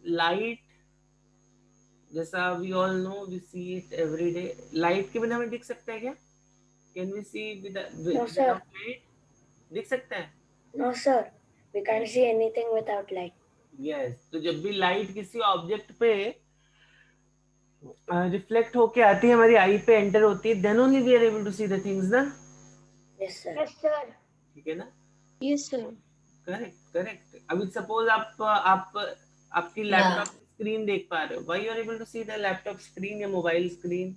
Light, जैसा we all know, we see it every day, light के बिना हमें दिख सकता है क्या? Can we see No, sir. Without light? दिख सकता है? No, sir. We can't see anything without light. Yes, तो जब भी लाइट किसी ऑब्जेक्ट पे रिफ्लेक्ट होके आती है, हमारी आई पे एंटर होती है, then only we are able to see the things ना। Yes, sir. Yes, sir. ठीक है ना? Yes, sir. Correct correct. अभी सपोज आप आपकी लैपटॉप स्क्रीन देख पा रहे हो, why you are able to see the laptop screen या mobile screen?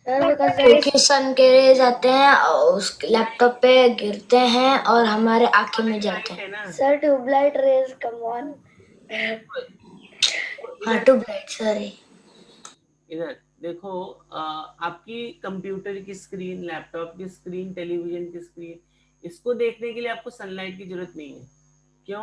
Sir, because there क्योंकि is सन के रेज आते हैं और उस लैपटॉप पे गिरते हैं और हमारे आंखें में जाते हैं। है ना? sir tube light rays. Come on. हाँ, ट्यूबलाइट, सॉरी। इधर देखो, आपकी कंप्यूटर की स्क्रीन, लैपटॉप की स्क्रीन, टेलीविजन की स्क्रीन, इसको देखने के लिए आपको सनलाइट की जरूरत नहीं है। क्यों?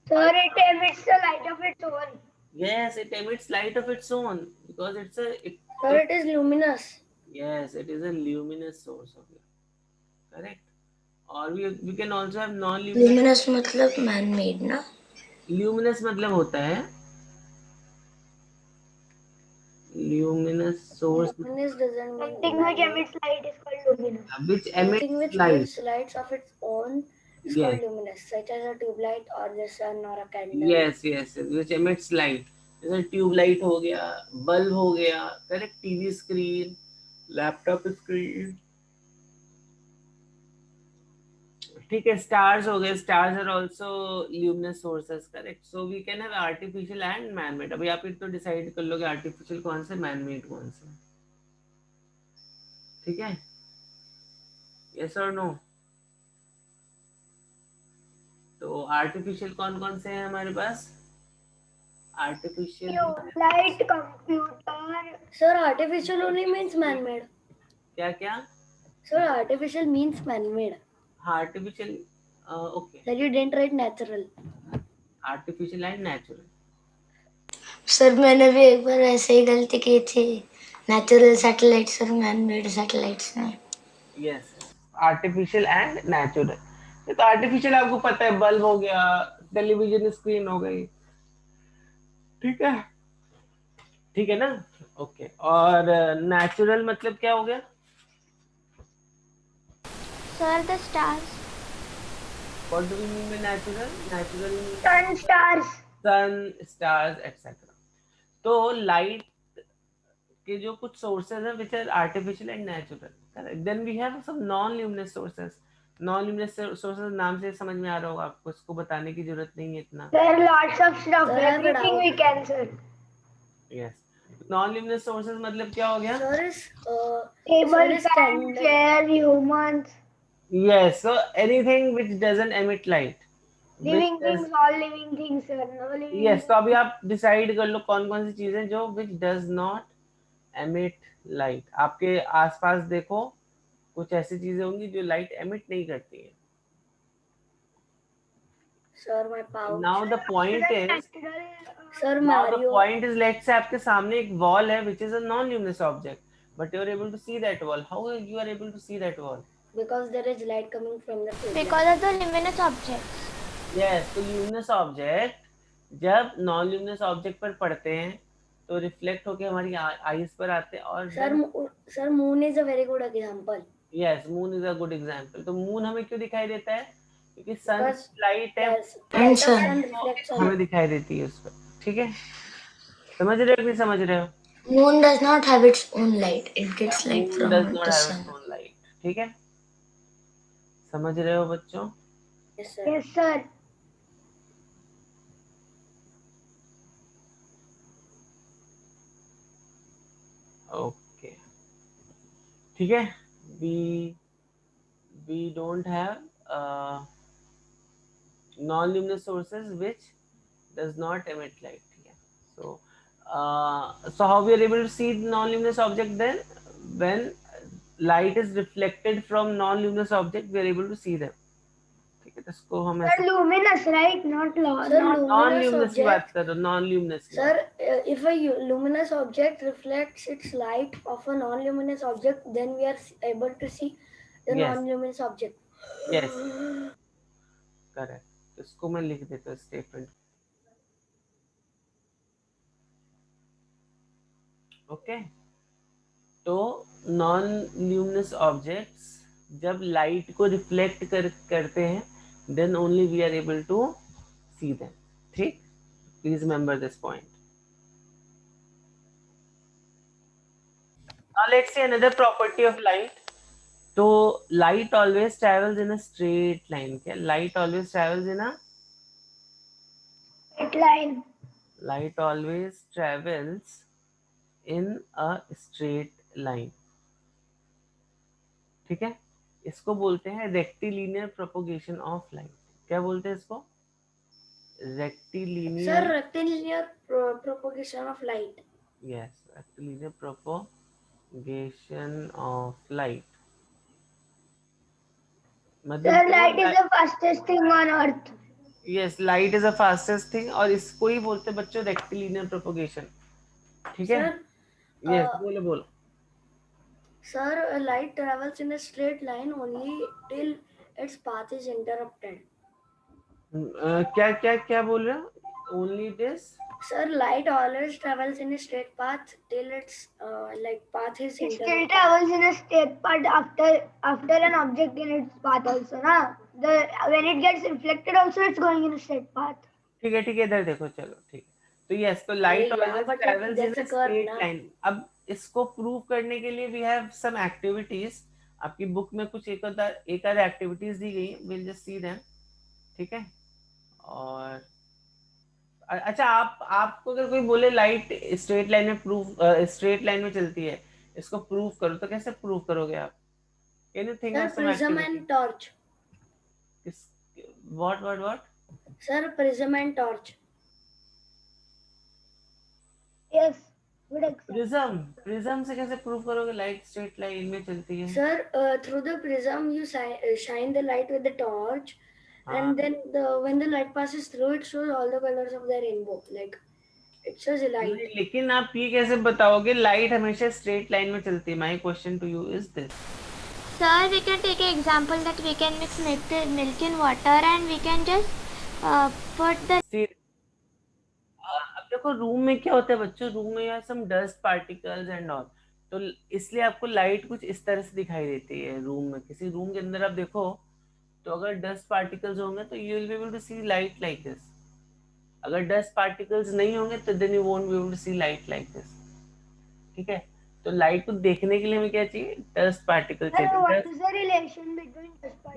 Sir, it emits the light of its own. Yes, it emits light of its own because Sir, it is luminous. yes, it is a luminous source of light. Correct. Or we can also have non-luminous. Luminous मतलब man made ना? Luminous मतलब होता है luminous source, Luminous doesn't mean Something which emits light is called luminous. which something emits which light. gives lights of its own is Yes. called luminous, such as a tube light or the sun or a candle. Yes, yes, yes, which emits light. जैसे tube light हो गया, bulb हो गया, correct, TV screen, laptop screen, ठीक है, stars हो गए, stars are also luminous sources, correct. So we can have artificial and man made. अभी आप तो डिसाइड कर लोगे आर्टिफिशियल कौन से, मैन मेड कौन से, ठीक है? यस और नो? तो आर्टिफिशियल कौन कौन से हैं हमारे पास? Artificial Light, computer. Sir, artificial only means man-made. क्या क्या? Sir, artificial means man-made. हाँ, artificial, okay, Sir, you didn't write natural. Artificial and natural. Sir मैंने भी एक बार ऐसे ही गलती की थी, नेचुरल सैटेलाइट्स और मैन मेड सैटेलाइट्स में। Yes, artificial and natural. तो आर्टिफिशियल आपको पता है, बल्ब हो गया, टेलीविजन स्क्रीन हो गई, ठीक है, ठीक है ना? ओके, और नेचुरल मतलब क्या हो गया? Sir, the stars. What do we mean by natural? Natural Sun, stars. Sun, stars etcetera. तो लाइट के जो कुछ सोर्सेज हैं which are artificial and natural, correct. Then we have some non luminous sources. Non luminous sources नाम से समझ में आ रहा होगा आपको, इसको बताने की जरूरत नहीं है इतना। There are lots of stuff. Sir, I have a Everything we doubt. can, sir. Yes, non luminous sources मतलब क्या हो गया? Sir is Table, is fan, candle. chair, humans, Yes, so anything which doesn't emit light, living which does, things, all living things, sir. No living yes, तो things. अभी आप decide कर लो कौन कौन सी चीजें जो which does not emit light। आपके आसपास देखो, कुछ ऐसी चीजें होंगी जो लाइट एमिट नहीं करती है। Sir, my pouch. Now the point is, Sir, now the Mario. point is, let's say आपके सामने एक wall है which is a non-luminous object, but you are able to see that wall. How you are able to see that wall? Because there is light coming from the tube. Because of the luminous objects. Yes, तो luminous object जब non luminous object पर पड़ते हैं तो reflect होके हमारी eyes पर आते हैं। और Sir, moon is a very good example. Yes, moon is a good example. तो मून हमें क्यों दिखाई देता है? क्योंकि सन Because लाइट है, yes, light of sun reflects on हमें दिखाई देती है उस पर, ठीक है? समझ रहे हो कि नहीं समझ रहे हो? Moon does not have its own light. It gets light moon from does not the have sun. Its own light, ठीक है? समझ रहे हो बच्चों? Yes, sir. Yes, sir. Okay, ठीक है। we don't have non-luminous sources which does not emit light. Yeah. So how we are able to see non-luminous object then? When light is reflected from non-luminous object, we are able to see them. ठीक है, तो इसको हम Sir, luminous, right? Not Sir, not non-luminous की बात object. कर रहे हो, non-luminous की Sir, if a luminous object reflects its light of a non-luminous object, then we are able to see the Yes. non-luminous object. Yes, correct. इसको मैं लिख देता हूँ स्टेटमेंट। ओके, तो नॉन ल्यूमिनस ऑब्जेक्ट्स जब लाइट को reflect करते हैं, then only we are able to see them. ठीक, please remember this point. Now let's see another property of light. तो light always travels in a straight line. क्या light always travels in a Straight line. light always travels in a straight line। ठीक है, इसको बोलते हैं rectilinear propagation of light. क्या बोलते हैं इसको? Sir, rectilinear, rectilinear propagation of light. Yes, rectilinear propagation of light. Sir, मतलब light is the fastest thing on earth. Yes, light is the fastest thing, और इसको ही बोलते हैं बच्चों रेक्टिलिनियर प्रोपोगेशन। ठीक है, Sir, यस, बोलो बोलो। sir, light travels in a straight line only till its path is interrupted. क्या क्या क्या बोल रहे हो? Only this? Sir, light always travels in a straight path till its path is It still interrupted. travels in a straight path after an object in its path also, na? When it gets reflected also, it's going in a straight path. ठीक है ठीक है, इधर देखो, चलो ठीक है। तो यस, तो लाइट अरे यहाँ ऑलवेज पर ट्रेवल्स इन जैसे अ कर्व स्ट्रेट ना। लाइन। अब इसको प्रूव करने के लिए वी हैव सम एक्टिविटीज। आपकी बुक में कुछ एक आध एक्टिविटीज दी गई, विल जस्ट सी देम। ठीक है, और अच्छा, आपको अगर कोई बोले लाइट स्ट्रेट लाइन में स्ट्रेट लाइन में चलती है, इसको प्रूव करो, तो कैसे प्रूव करोगे आप? Can you think Sir, of some prism activity? and torch. What? Sir, prism and torch. Yes, good example. Prism से कैसे प्रूव करोगे लाइट स्ट्रेट लाइन में चलती है? Sir, through the prism you shine the light with the torch, हाँ, and then when the light passes through, it shows all the colors of the rainbow. Like it shows a light. नहीं, लेकिन आप ये कैसे बताओगे light हमेशा straight line में चलती है? My question to you is this. Sir, we can take an example that we can mix milk in water and we can just put the अब देखो, रूम में क्या होता है बच्चों, रूम में यार सम डस्ट पार्टिकल्स एंड ऑल, तो इसलिए आपको लाइट कुछ इस तरह से दिखाई देती है। रूम में, किसी रूम के अंदर आप देखो, तो अगर डस्ट पार्टिकल्स होंगे तो you will be able to see light like this. अगर डस्ट पार्टिकल्स नहीं होंगे तो then you won't be able to see light like this. ठीक है, तो लाइट को देखने के लिए हमें क्या चाहिए? डस्ट पार्टिकल Sir, चाहिए। what is the relation between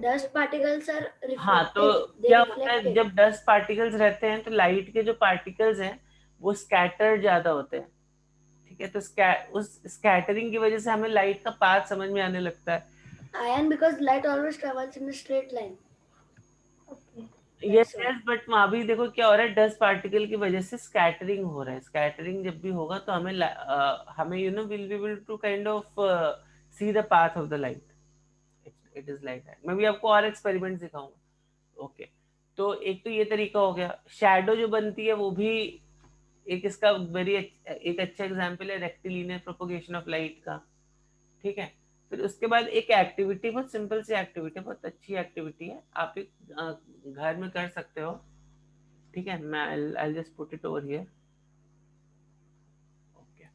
Dust particles are reflected. हाँ, तो They क्या होता है, reflect जब डस्ट पार्टिकल्स रहते हैं तो लाइट के जो पार्टिकल्स हैं वो स्कैटर ज्यादा होते हैं। ठीक है, तो उस स्कैटरिंग की वजह से हमें लाइट का पाथ समझ में आने लगता है। iron because light always travels in a straight line. Okay. Yes yes, but वहां भी देखो क्या हो रहा है, डस्ट पार्टिकल की वजह से स्कैटरिंग हो रहा है। स्कैटरिंग जब भी होगा तो हमें you know will be able to kind of see the path of the light. It is like that. मैं भी आपको और एक्सपेरिमेंट दिखाऊंगा। ओके, तो एक तो ये तरीका हो गया। शैडो जो बनती है वो भी एक इसका एक अच्छा एग्जांपल है रेक्टिलिनियर प्रोपोगेशन ऑफ लाइट का। ठीक है, फिर उसके बाद एक एक्टिविटी, बहुत सिंपल सी एक्टिविटी, बहुत अच्छी एक्टिविटी है, आप एक घर में कर सकते हो। ठीक है, मैं I just put it over here. Okay,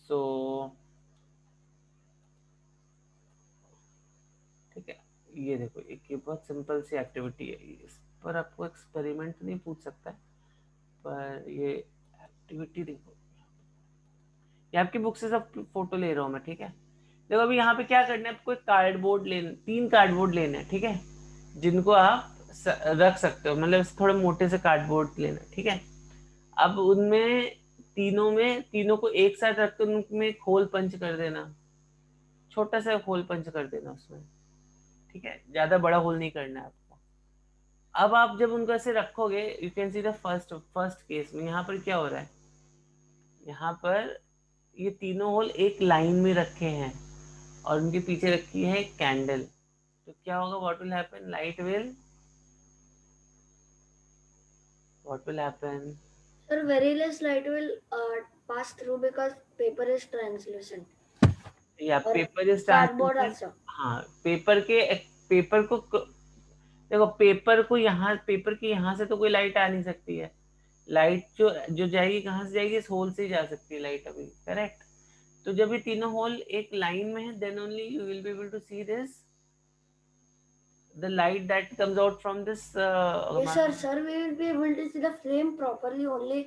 so ठीक है, ये देखो, एक ये बहुत सिंपल सी एक्टिविटी है। इस पर आपको एक्सपेरिमेंट नहीं पूछ सकता है, पर ये एक्टिविटी देखो, ये आपकी बुक से सब फोटो ले रहा हूँ मैं। ठीक है, देखो अभी यहाँ पे क्या करना है, आपको एक कार्डबोर्ड लेना, 3 कार्डबोर्ड लेने हैं। ठीक है, जिनको आप रख सकते हो, मतलब थोड़े मोटे से कार्डबोर्ड लेना। ठीक है, अब उनमें तीनों को एक साथ रख कर उनमें एक होल पंच कर देना, छोटा सा होल पंच कर देना उसमें। ठीक है, ज्यादा बड़ा होल नहीं करना है आपको। अब आप जब उनको ऐसे रखोगे, you can see the first case में यहाँ पर क्या हो रहा है, यहाँ पर ये तीनों होल एक लाइन में रखे हैं और उनके पीछे रखी है एक कैंडल। तो क्या होगा, what will happen, what will happen? Sir, very less light will pass through because paper is translucent. या और paper is cardboard transparent. also. हाँ, पेपर को देखो पेपर के यहाँ से तो कोई लाइट आ नहीं सकती है, लाइट जो जाएगी कहाँ से जाएगी, इस होल से ही जा सकती है लाइट अभी, करेक्ट। तो जब ये तीनों होल एक लाइन में है, then only you will be able to see this the light that comes out from this Yes, sir. We will be able to see the flame properly only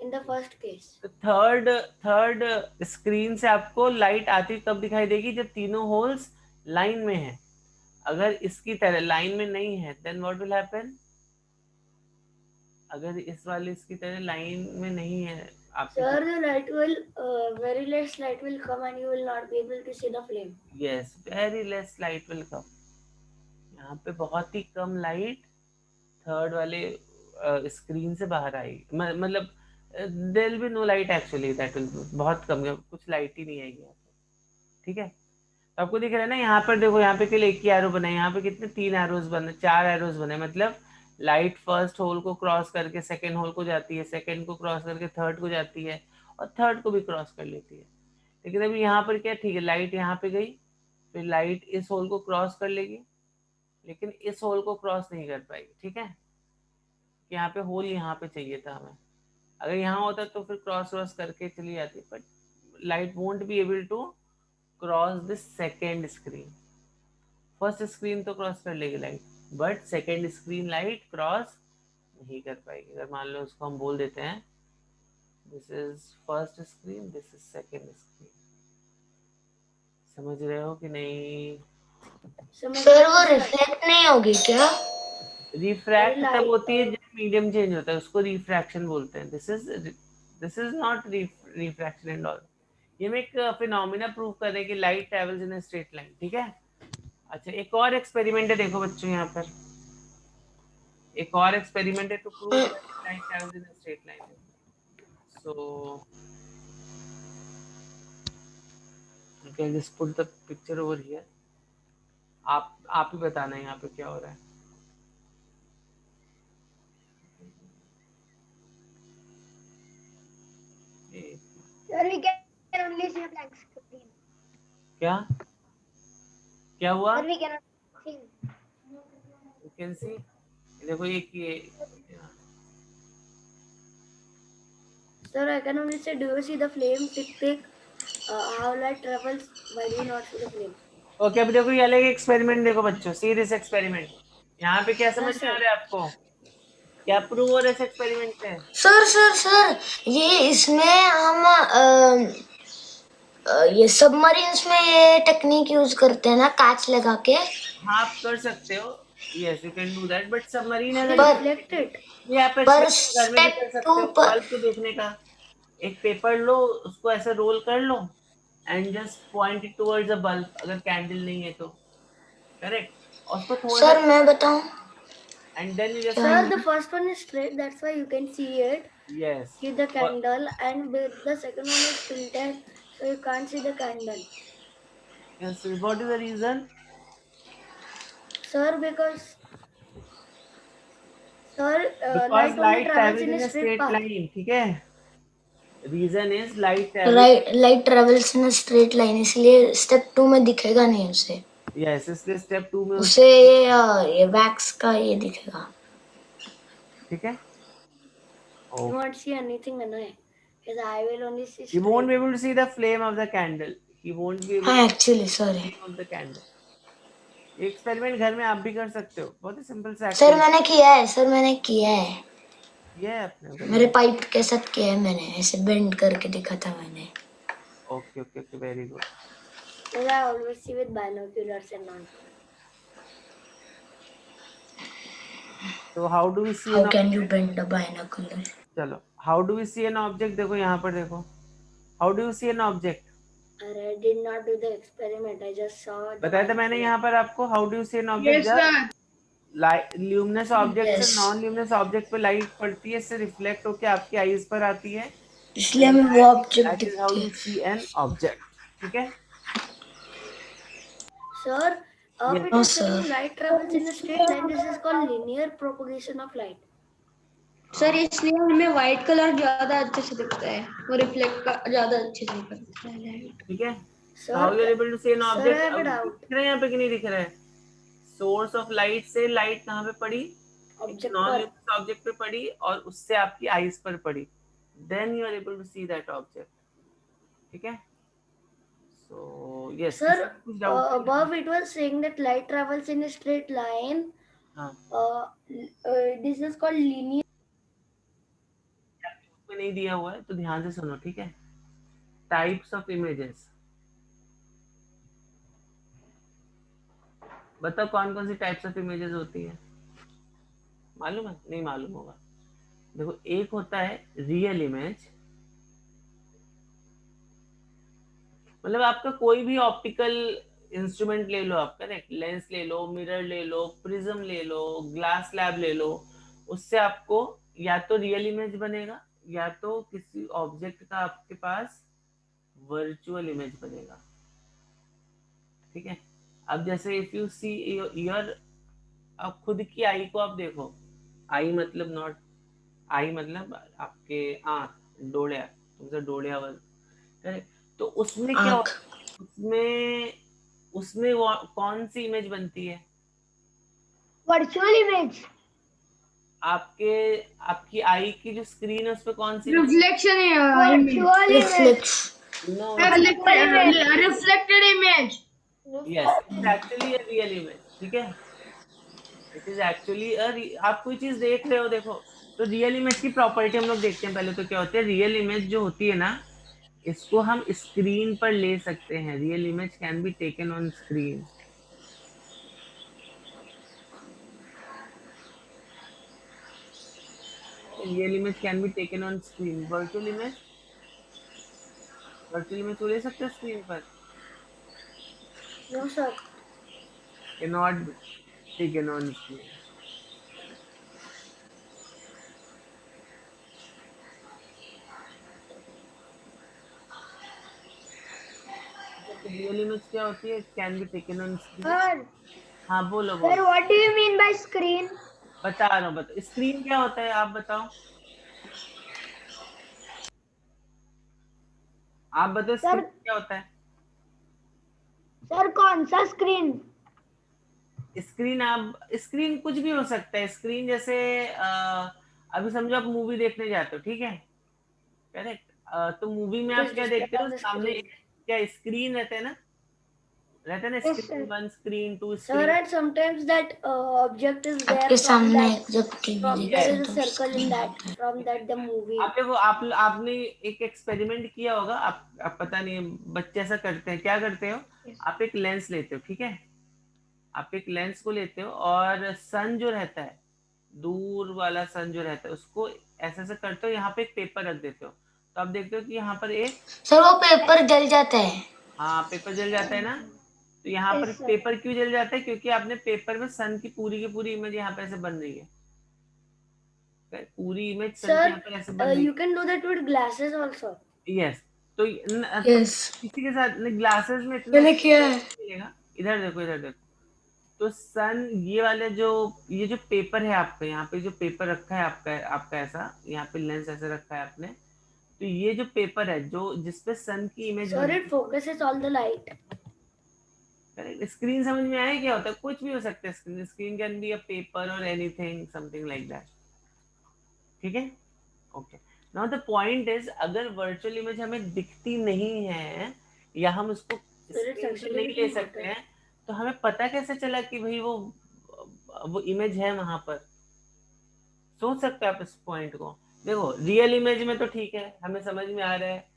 in the first case. Third screen से आपको light आती कब दिखाई देगी, जब तीनों holes line में है। अगर इसकी तरह लाइन में नहीं है, देन व्हाट विल हैपन, अगर इस वाले इसकी तरह लाइन में नहीं है आपके, Sir, the light will very less light will come and you will not be able to see the flame. Yes, very less light will come, यहाँ पे बहुत ही कम लाइट थर्ड वाले स्क्रीन से बाहर आएगी, मतलब there will be no light actually, that will बहुत कम, कुछ लाइट ही नहीं आएगी यहाँ पे, ठीक है। तो आपको दिख रहा है ना, यहाँ पर देखो, यहाँ पे केवल एक ही एरो बना है, यहाँ पे कितने 3 एरोज बने, 4 एरोज बने, मतलब लाइट फर्स्ट होल को क्रॉस करके सेकेंड होल को जाती है, सेकेंड को क्रॉस करके थर्ड को जाती है, और थर्ड को भी क्रॉस कर लेती है। लेकिन अभी यहाँ पर क्या, ठीक है, लाइट यहाँ पे गई, फिर लाइट इस होल को क्रॉस कर लेगी, लेकिन इस होल को क्रॉस नहीं कर पाएगी, ठीक है। यहाँ पे होल यहाँ पे चाहिए था हमें, अगर यहाँ होता तो फिर क्रॉस करके चली जाती, but light won't be able to cross this second screen. First screen तो क्रॉस कर लेगी light, but second screen light cross नहीं कर पाएगी। अगर मान लो उसको हम बोल देते हैं this is first screen, this is second screen, समझ रहे हो कि नहीं? सर वो रिफ्लेक्ट नहीं होगी क्या? रिफ्रैक्ट तब होती है जब मीडियम चेंज होता है, उसको रिफ्रैक्शन बोलते हैं। This is not refraction and all, ये मैं एक फिनोमेना प्रूव कर रहे हैं कि light travels in a straight line, ठीक है। अच्छा, एक और एक्सपेरिमेंट है, देखो बच्चों, यहाँ पर एक और एक्सपेरिमेंट है to prove light travels in a straight line. So okay, just put the picture over here, आप ही बताना है यहाँ पे क्या हो रहा है। Sir, we can only see a blank screen. क्या हुआ? Sir, we cannot see. You can see, देखो ये Sir, I can only say, do you see the flame? Tick. How light travels? Why do you not see the flame? Okay, अभी देखो ये अलग experiment देखो बच्चों, सीरियस एक्सपेरिमेंट। यहाँ पे क्या समझ में आ रहा है आपको, क्या प्रूव हो रहा है इस एक्सपेरिमेंट से? सर ये इसमें हम ये सबमरीन्स में ये टेक्निक यूज करते हैं ना, कांच लगा के। हाँ, आप कर सकते हो, yes you can do that, but submarine है Reflected. ये आप पर घर में भी कर सकते हो। बल्ब को देखने का, एक पेपर लो, उसको ऐसे रोल कर लो and just point it towards a bulb, अगर कैंडल नहीं है तो, करेक्ट। और उसको थोड़ा सर मैं बताऊं, and then you just, Sir, the first one is straight, that's why you can see it. Yes, See the candle, and the second one is tilted, so you can't see the candle. Yes, what is the reason? Sir, because because light only light travels in a straight path. Line, ठीक है। Reason is light light travels in straight line, इसलिए step 2 में दिखेगा नहीं उसे। Yes, इसलिए step 2 में उसे ये वैक्स का ये दिखेगा, ठीक है। You won't see anything annoying, because I will only see You straight. won't be able to see the flame of the candle. He won't be able हाँ to एक्चुअली सर है। see the candle. ये experiment घर में आप भी कर सकते हो, बहुत ही सिंपल सा सर मैंने किया है, ये है अपने। मेरे पाइप के साथ किया है मैंने, ऐसे बेंड करके दिखा था मैंने। Okay, very good. Because I always see with binoculars and all. So how do we see How an can you object? bend the binocular? चलो, how do we see an object? देखो यहाँ पर देखो, how do you see an object? I did not do the experiment. I just saw it. बताया था मैंने यहाँ पर आपको, how do you see an object? Yes, sir. Luminous object Yes. से नॉन ल्यूमिनस ऑब्जेक्ट पे लाइट पड़ती है, इससे रिफ्लेक्ट होके आपकी आईज पर आती है, इसलिए हमें वो ऑब्जेक्ट दैट इज हाउ दिखते यू सी एन ऑब्जेक्ट, ठीक है। Sir, Yes. it No, is saying sir. light travels in a straight line. This is called linear propagation of light. Sir इसलिए हमें व्हाइट कलर ज्यादा अच्छे से दिखता है, वो रिफ्लेक्ट ज्यादा अच्छे से करता है लाइट। ठीक है, Sir, how you are able to see an sir, object? I have a doubt. दिख रहा है यहाँ पे कि नहीं दिख रहा है? सोर्स ऑफ लाइट से लाइट कहाँ पे पड़ी, ऑब्जेक्ट नॉन पर। ल्यूमिनस ऑब्जेक्ट पे पड़ी और उससे आपकी आईज पर पड़ी, then you are able to see that object. ठीक है, सो यस Sir, कुछ doubt above it was saying that light travels in a straight line. हाँ This is called linear. में नहीं दिया हुआ है तो ध्यान से सुनो, ठीक है। टाइप्स ऑफ इमेजेस, बताओ कौन कौन सी टाइप्स ऑफ इमेजेस होती है, मालूम है? नहीं मालूम होगा। देखो, एक होता है रियल इमेज, मतलब आपका कोई भी ऑप्टिकल इंस्ट्रूमेंट ले लो आप, करेक्ट, लेंस ले लो, मिरर ले लो, प्रिज्म ले लो, ग्लास स्लैब ले लो, उससे आपको या तो रियल इमेज बनेगा या तो किसी ऑब्जेक्ट का आपके पास वर्चुअल इमेज बनेगा। ठीक है, अब जैसे इफ यू सी योर, अब खुद की आई को आप देखो, आई मतलब नॉट, आई मतलब आपके आंख, डोळ्या, तुमचं डोळ्यावर, करेक्ट, तो उसमें क्या आँख। होता है? उसमें उसमें कौन सी इमेज बनती है? Virtual image. आपके आपकी आई की जो स्क्रीन है उस पे कौन सी reflection virtual image. Reflex no, reflected image. Yes, it's actually a real image. ठीक है, इट इज एक्चुअली आप कोई चीज देख रहे हो, देखो, तो रियल इमेज की प्रॉपर्टी हम लोग देखते हैं पहले। तो क्या होती है, रियल इमेज जो होती है ना, इसको हम स्क्रीन पर ले सकते हैं। Real image can be taken on screen. Real image can be taken on screen. Virtual image को ले सकते हैं स्क्रीन पर, No, sir. Can not be taken on screen. Real image क्या होती है, can be taken on screen. Sir हाँ बोलो सर बोलो, what do you mean by screen? बता रहा हूँ, बता, स्क्रीन क्या होता है आप बताओ, आप बताओ स्क्रीन क्या होता है। सर कौन सा स्क्रीन? स्क्रीन, आप स्क्रीन कुछ भी हो सकता है। स्क्रीन जैसे अभी समझो आप मूवी देखने जाते हो, ठीक है, करेक्ट, तो मूवी में It आप is क्या displayed देखते हो, on the सामने screen. क्या स्क्रीन रहता है ना, रहता है ना, Yes, screen sir. 1, screen 2, Sir, screen. and sometimes that object is there आपके from सामने that. जब टीवी From देखते there हैं is a तो circle in स्क्रीन that. होता है। From that the movie. आप देखो, आपने एक एक्सपेरिमेंट किया होगा, आप पता नहीं, बच्चे ऐसा करते हैं, क्या करते हो, आप एक लेंस लेते हो, ठीक है, आप एक लेंस को लेते हो और सन जो रहता है, दूर वाला सन जो रहता है, उसको ऐसे ऐसे करते हो, यहाँ पे एक पेपर रख देते हो, तो आप देखते हो कि यहाँ पर एक, सर वो पेपर जल जाता है। हाँ, पेपर जल जाता है ना। तो यहाँ पर Yes, sir. पेपर क्यों जल जाता है, क्योंकि आपने पेपर में सन की पूरी इमेज यहाँ पे ऐसे बन रही है, पूरी इमेज सन की यहाँ Sir, पर ऐसे बन रही you can do that with glasses also. है। यस, तो यस, किसी के साथ ग्लासेस में इतना मैंने किया है। मिलेगा। इधर देखो, इधर देखो, तो सन, ये वाले जो, ये जो पेपर है आपका, यहाँ पे जो पेपर रखा है आपका आपका ऐसा, यहाँ पे लेंस ऐसे रखा है आपने, तो ये जो पेपर है जो जिसपे सन की image Sir, it focuses all the light. Screen समझ में आया क्या होता है? कुछ भी हो सकता है screen, screen can be a paper और एनीथिंग, समथिंग लाइक दैट। ठीक है, okay. Now the point is, अगर वर्चुअल इमेज हमें दिखती नहीं है या हम उसको स्क्रीन से नहीं ले सकते हैं, तो हमें पता कैसे चला कि भाई वो इमेज है वहां पर? सोच सकते हैं आप इस पॉइंट को। देखो, रियल इमेज में तो ठीक है, हमें समझ में आ रहा है,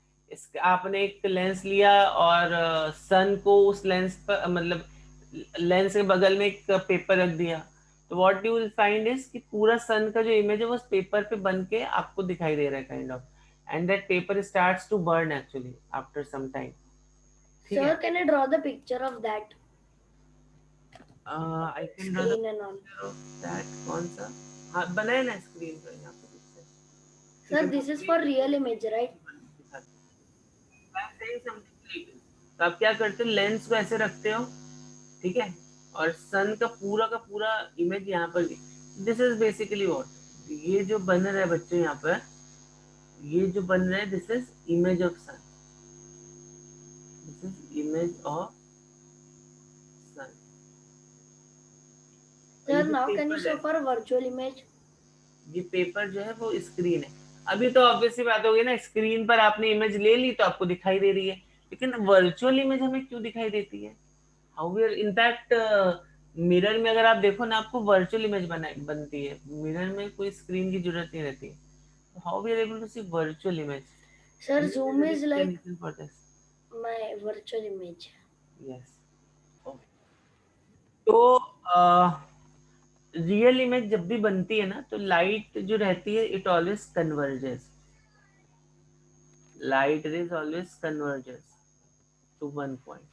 आपने एक लेंस लिया और सन को उस लेंस पर, मतलब लेंस के बगल में एक पेपर रख दिया, तो what you will find is कि पूरा सन का जो इमेज है वो उस पेपर पे बन के आपको दिखाई दे रहा है, kind of, and that paper starts to burn actually after some time. ठीक है, Sir, can I draw the picture of that I can draw screen and all? That, कौन सा? हाँ, बनाए ना स्क्रीन पर यहाँ पे picture। Sir, this is for real image, right? तो आप क्या करते हो, लेंस को ऐसे रखते हो, ठीक है, और सन का पूरा इमेज यहाँ पर, दिस इज बेसिकली व्हाट, ये जो बन रहा है बच्चों यहाँ पर, ये जो बन रहा है, this is image of sun, this is image of sun. और ये Sir, जो now can you पेपर है, show for virtual image? ये पेपर जो है वो स्क्रीन है। अभी तो ऑब्वियसली बात होगी ना, स्क्रीन पर आपने इमेज ले ली तो आपको दिखाई दे रही है, लेकिन वर्चुअल इमेज हमें क्यों दिखाई देती है? How we are in fact mirror में अगर आप देखो ना, आपको वर्चुअल इमेज बनती है, मिरर में कोई स्क्रीन की जरूरत नहीं रहती है। How we are able to see virtual image? Sir, zoom is like for this? my virtual image. Yes. Okay. तो रियल इमेज जब भी बनती है ना, तो लाइट जो रहती है it always converges, light rays always converges to one point.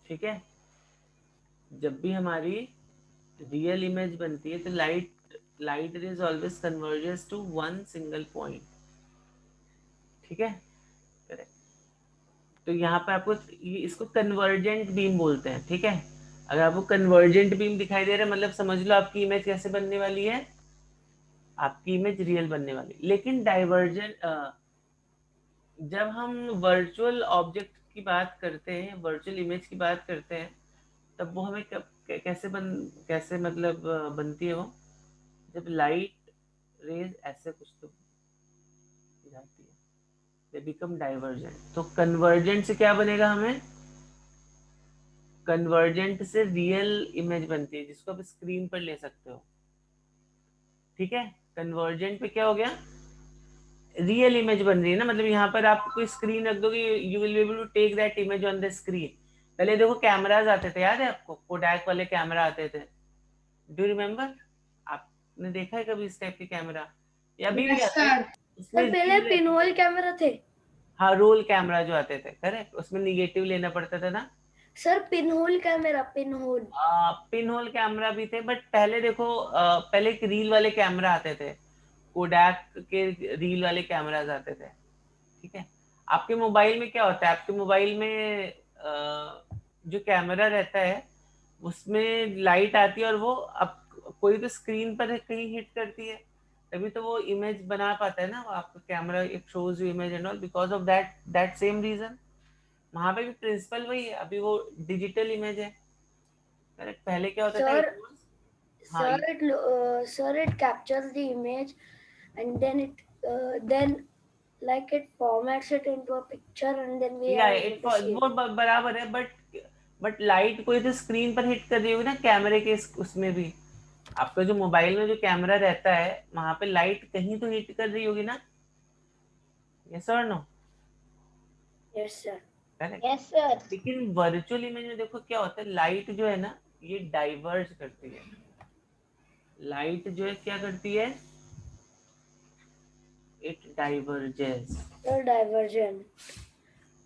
ठीक है, जब भी हमारी रियल इमेज बनती है तो light rays always converges to one single point. ठीक है, करेक्ट। तो यहाँ पे आपको इसको कन्वर्जेंट बीम बोलते हैं। ठीक है, अगर आपको कन्वर्जेंट बीम दिखाई दे रहा है मतलब समझ लो आपकी इमेज कैसे बनने वाली है, आपकी इमेज रियल बनने वाली। लेकिन डाइवर्जेंट, जब हम वर्चुअल ऑब्जेक्ट की बात करते हैं, वर्चुअल इमेज की बात करते हैं, तब वो हमें कैसे मतलब बनती है वो, जब लाइट रेज ऐसे कुछ तो जाती है, दे बिकम डाइवर्जेंट। तो कन्वर्जेंट से क्या बनेगा हमें, कन्वर्जेंट से रियल इमेज बनती है जिसको आप स्क्रीन पर ले सकते हो। ठीक है, कन्वर्जेंट पे क्या हो गया, रियल इमेज बन रही है ना, मतलब यहाँ पर आप कोई स्क्रीन रख दोगे, you will be able to take that image on the screen. पहले देखो कैमराज आते थे, याद है आपको, कोडैक वाले कैमरा आते थे, डू रिमेम्बर? आपने देखा है कभी इस टाइप के कैमरा, या अभी भी आते हैं? Sir, पहले पिनहोल कैमरा थे। हाँ, रोल कैमरा जो आते थे, करेक्ट, उसमें निगेटिव लेना पड़ता था ना। Sir pinhole camera, pinhole. Pin hole camera भी थे, बट पहले देखो पहले एक रील वाले कैमरा आते थे, कोडैक के रील वाले कैमराज आते थे। ठीक है, आपके मोबाइल में क्या होता है, आपके मोबाइल में जो कैमरा रहता है उसमें लाइट आती है और वो अब कोई तो स्क्रीन पर कहीं हिट करती है, तभी तो वो इमेज बना पाता है ना, वो आपका कैमरा एक shows you image and all, because of that same reason. वहां पे भी प्रिंसिपल वही है, अभी वो डिजिटल इमेज है, करेक्ट। पहले क्या होता था, Sir, it captures the image and then it formats it into a picture and then we are able to see it. वो बराबर है, बट लाइट कोई तो स्क्रीन पर हिट कर रही होगी ना कैमरे के उसमें भी, आपका जो मोबाइल में जो कैमरा रहता है वहां पे लाइट कहीं तो हिट कर रही होगी ना, यस और no? Yes, sir. Correct. Yes, sir. लेकिन वर्चुअल इमेज में देखो क्या होता है, लाइट जो है ना ये डाइवर्ज करती है, लाइट जो है क्या करती है, इट डाइवर्जेस। Sir, divergent.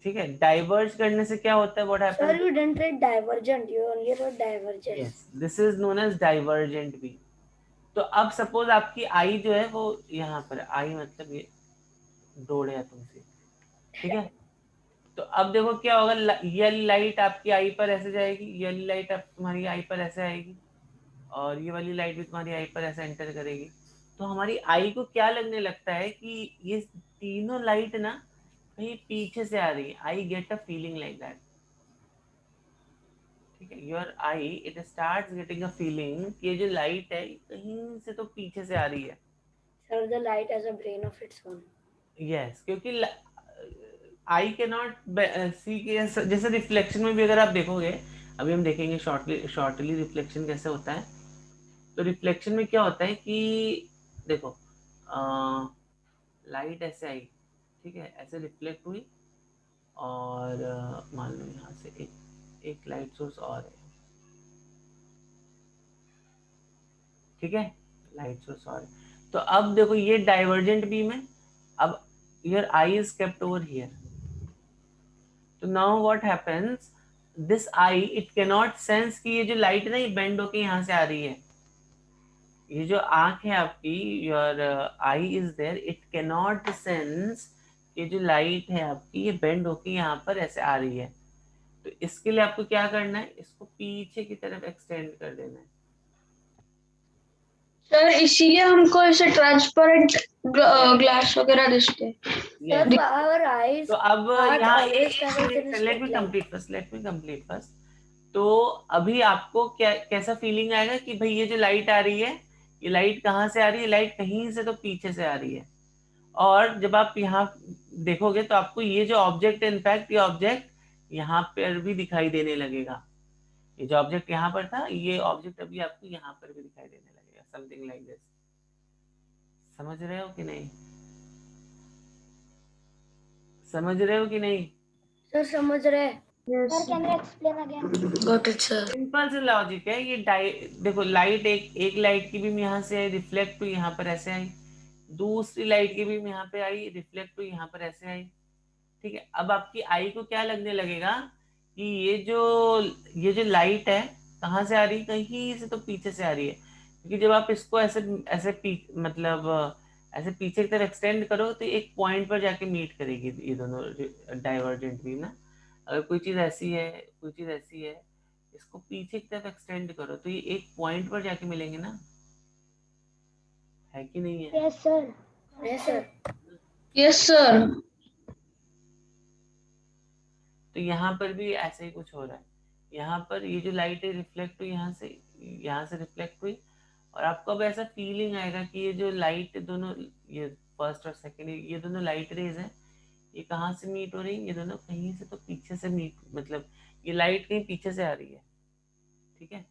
ठीक है, डाइवर्ज करने से क्या होता है, what Sir, happens? you didn't write divergent, you only wrote divergent. Yes, this is known as divergent beam. तो अब सपोज आपकी आई जो है वो यहाँ पर, आई मतलब ये दौड़े है तुमसे, ठीक है, तो अब देखो क्या होगा, ये लाइट आपकी आई पर ऐसे जाएगी, ये लाइट आप तुम्हारी आई पर ऐसे आएगी, और ये वाली लाइट भी तुम्हारी आई पर ऐसे एंटर करेगी। तो हमारी आई को क्या लगने लगता है कि ये तीनों लाइट ना कहीं पीछे से आ रही है, I get a feeling like that. ठीक है, your I it starts getting a feeling कि ये जो लाइट है कहीं से तो पीछे से आ रही है। Sir, the light has a brain of its own. Yes, क्योंकि आई के नॉट सी के, जैसे रिफ्लेक्शन में भी अगर आप देखोगे, अभी हम देखेंगे शॉर्टली रिफ्लेक्शन कैसे होता है। तो रिफ्लेक्शन में क्या होता है कि देखो लाइट ऐसे आई, ठीक है, ऐसे रिफ्लेक्ट हुई, और मान लो यहाँ से एक लाइट सोर्स और है, ठीक है, लाइट सोर्स और है। तो अब देखो ये डाइवर्जेंट बीम है, अब your eye is kept over here, तो now what happens, this eye it can not sense कि ये जो लाइट ना ये बेंड होके यहाँ से आ रही है, ये जो आंख है आपकी, your eye is there, it can not sense ये जो लाइट है आपकी ये बेंड होके यहाँ पर ऐसे आ रही है। तो इसके लिए आपको क्या करना है, इसको पीछे की तरफ एक्सटेंड कर देना है। सर इसीलिए हमको ऐसे ट्रांसपेरेंट ग्लास वगैरह दिखते हैं। Sir, our eyes तो अब are यहाँ always travels in a let me straight line. Complete first, तो अभी आपको क्या कैसा फीलिंग आएगा कि भाई ये जो लाइट आ रही है, ये लाइट कहाँ से आ रही है? लाइट कहीं से तो पीछे से आ रही है। और जब आप यहाँ देखोगे तो आपको ये जो ऑब्जेक्ट है, इनफैक्ट ये ऑब्जेक्ट यहाँ पर भी दिखाई देने लगेगा। ये जो ऑब्जेक्ट यहाँ पर था, ये ऑब्जेक्ट अभी आपको यहाँ पर भी दिखाई देने लगेगा, समथिंग लाइक दिस। समझ रहे हो कि नहीं? समझ रहे हो कि नहीं? सर समझ रहे हैं। Sir, can you explain again? Got it sir. Simple से लॉजिक है ये। देखो लाइट एक लाइट की बीम यहाँ से आई, रिफ्लेक्ट हुई यहाँ पर ऐसे आई, दूसरी लाइट की बीम यहाँ पे आई, रिफ्लेक्ट हुई यहाँ पर ऐसे आई। ठीक है, अब आपकी आई को क्या लगने लगेगा कि ये जो लाइट है कहाँ से आ रही है? कहीं से तो पीछे से आ रही है, क्योंकि जब आप इसको ऐसे ऐसे मतलब ऐसे पीछे की तरफ एक्सटेंड करो तो एक पॉइंट पर जाके मीट करेगी ये दोनों डाइवर्जेंट बीम ना। अगर कोई चीज ऐसी है, कोई चीज ऐसी है, इसको पीछे की तरफ एक्सटेंड करो तो ये एक पॉइंट पर जाके मिलेंगे ना, है कि नहीं है? Yes, sir. Yes, sir. Yes sir. तो यहाँ पर भी ऐसे ही कुछ हो रहा है। यहाँ पर ये जो लाइट है रिफ्लेक्ट हुई यहाँ से रिफ्लेक्ट हुई, और आपको अब ऐसा फीलिंग आएगा कि ये जो लाइट दोनों, ये फर्स्ट और सेकंड, ये दोनों लाइट रेज हैं, ये कहाँ से मीट हो रही है? ये दोनों कहीं से तो पीछे से मीट, मतलब ये लाइट कहीं पीछे से आ रही है। ठीक है,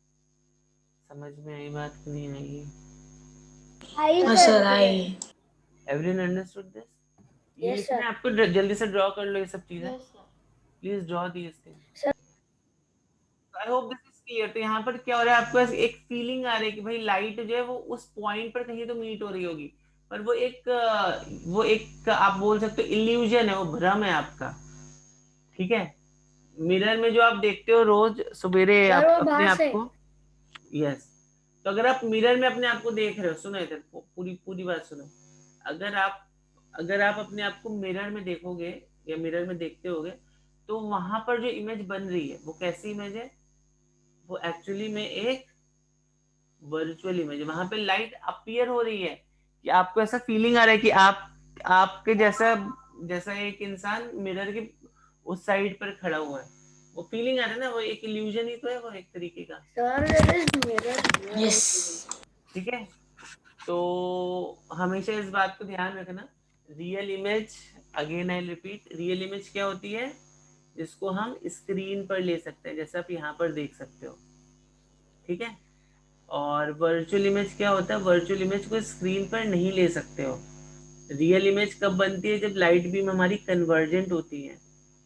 समझ में आई बात कि नहीं आई? I, sir I. Everyone understood this? ये Yes, sir. इसमें आपको जल्दी से ड्रॉ कर लो ये सब चीजें। Please draw these things. I hope this is clear. तो यहाँ पर क्या हो रहा है, आपको एक फीलिंग आ रही है कि भाई लाइट जो है वो उस पॉइंट पर कहीं तो मीट हो रही होगी, पर वो एक आप बोल सकते हो इल्यूजन है, वो भ्रम है आपका। ठीक है, मिरर में जो आप देखते हो रोज सवेरे सर, वो अपने बाहर आप से। को, यस, तो अगर आप मिरर में अपने आप को देख रहे हो, सुनो इधर पूरी पूरी बात सुनो। अगर आप अपने आप को मिरर में देखोगे या मिरर में देखते होगे, तो वहां पर जो इमेज बन रही है वो कैसी इमेज है? वो एक्चुअली में एक वर्चुअल इमेज है। वहां पे लाइट अपीयर हो रही है कि आपको ऐसा फीलिंग आ रहा है कि आपके जैसा जैसा एक इंसान मिरर के उस साइड पर खड़ा हुआ है। वो फीलिंग आ रहा है ना, वो एक इल्यूजन ही तो है, वो एक तरीके का। Sir, there is mirror. Yes. ठीक है, तो हमेशा इस बात को ध्यान रखना। Real image, again I repeat, real image क्या होती है? जिसको हम स्क्रीन पर ले सकते हैं, जैसा आप यहाँ पर देख सकते हो। ठीक है, और वर्चुअल इमेज क्या होता है? वर्चुअल इमेज को स्क्रीन पर नहीं ले सकते हो। रियल इमेज कब बनती है? जब लाइट बीम हमारी कन्वर्जेंट होती है।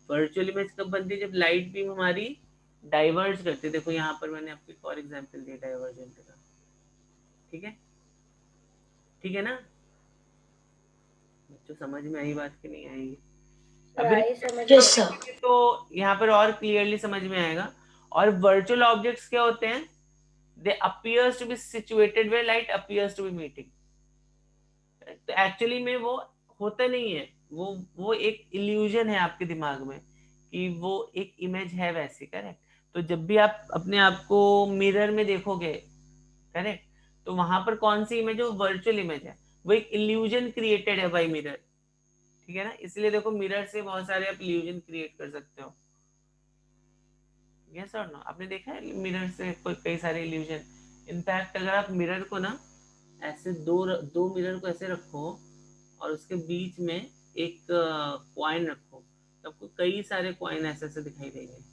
वर्चुअल इमेज कब बनती है? जब लाइट बीम हमारी डाइवर्ज करती है। देखो यहाँ पर मैंने आपको एक और एग्जांपल दिया डाइवर्जेंट का। ठीक है, ठीक है ना बच्चों, समझ में आई बात कि नहीं आई? Sir, अभी I समझ यस सर। तो यहाँ पर और क्लियरली समझ में आएगा। और वर्चुअल ऑब्जेक्ट्स क्या होते हैं? दे appears to be situated where light appears to be meeting। तो एक्चुअली में वो होता नहीं है, वो एक इल्यूजन है आपके दिमाग में कि वो एक इमेज है वैसे। करेक्ट, तो जब भी आप अपने आप को मिरर में देखोगे, करेक्ट, तो वहां पर कौन सी इमेज है? वो वर्चुअल इमेज है, वो एक इल्यूजन क्रिएटेड है बाय मिरर। ठीक है ना, इसलिए देखो मिरर से बहुत सारे आप इल्यूजन क्रिएट कर सकते हो। यस और नो? आपने देखा है मिरर से कई सारे इल्यूजन। इनफैक्ट अगर आप मिरर को ना ऐसे दो मिरर को ऐसे रखो और उसके बीच में एक कॉइन रखो, तो आपको कई सारे कॉइन ऐसे ऐसे दिखाई देंगे।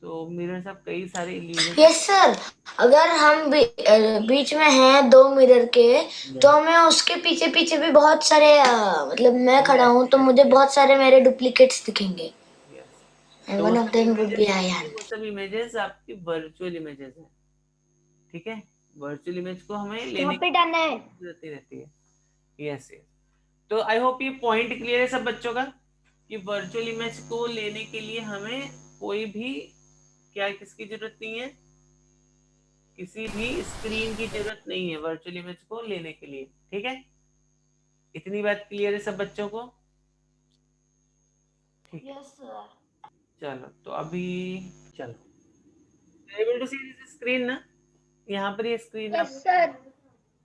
तो मिरर से आप कई सारे इल्यूजन। Yes sir. अगर हम बीच में हैं दो मिरर के, तो हमें उसके पीछे पीछे भी बहुत सारे मतलब मैं खड़ा हूँ तो मुझे बहुत सारे मेरे डुप्लीकेट्स दिखेंगे। And one of them would be Ayan. वो सब इमेजेस आपकी वर्चुअल इमेजेस हैं। ठीक है, वर्चुअल इमेज को हमें लेने की जरूरत रहती है। यस यस, तो आई होप ये पॉइंट क्लियर है सब बच्चों का कि वर्चुअल इमेज को लेने के लिए हमें कोई भी किसकी जरूरत नहीं है? किसी भी स्क्रीन की जरूरत नहीं है वर्चुअल इमेज को लेने के लिए। ठीक है, इतनी बात क्लियर है सब बच्चों को? ठीक है, चलो तो अभी चलो able to see this screen ना, यहाँ पर ये screen Yes, sir.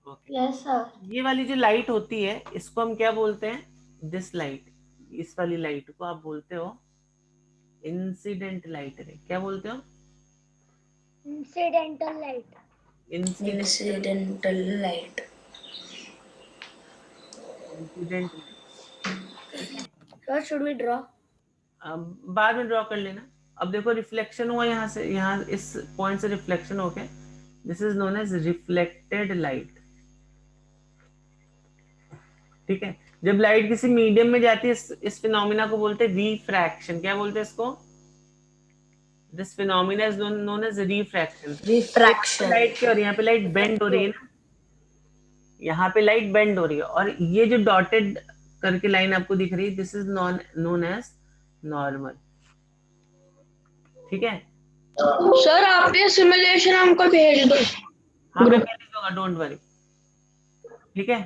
Okay. Yes, sir. ये वाली जो लाइट होती है इसको हम क्या बोलते हैं? दिस लाइट, इस वाली लाइट को आप बोलते हो इंसिडेंट लाइट रे क्या बोलते हो? Incidental light. Incidental light. Incident light, ठीक है। Sir, should we draw? अब बाद में ड्रॉ कर लेना। अब देखो रिफ्लेक्शन हुआ यहाँ से, यहाँ इस पॉइंट से रिफ्लेक्शन हो गया, this is known as reflected light, ठीक है। जब लाइट किसी मीडियम में जाती है इस फिनोमिना को बोलते हैं रिफ्रैक्शन। क्या बोलते हैं इसको? This phenomena is known as refraction. Refraction. Light क्या हो रही है? यहाँ पे लाइट बेंड हो रही है ना, यहाँ पे लाइट बेंड हो रही है, और ये जो डॉटेड करके लाइन आपको दिख रही है, this is known as normal, ठीक है। सर आप ये सिमुलेशन हमको भेज दो। हाँ मैं भेज दूंगा, डोंट वरी, ठीक है।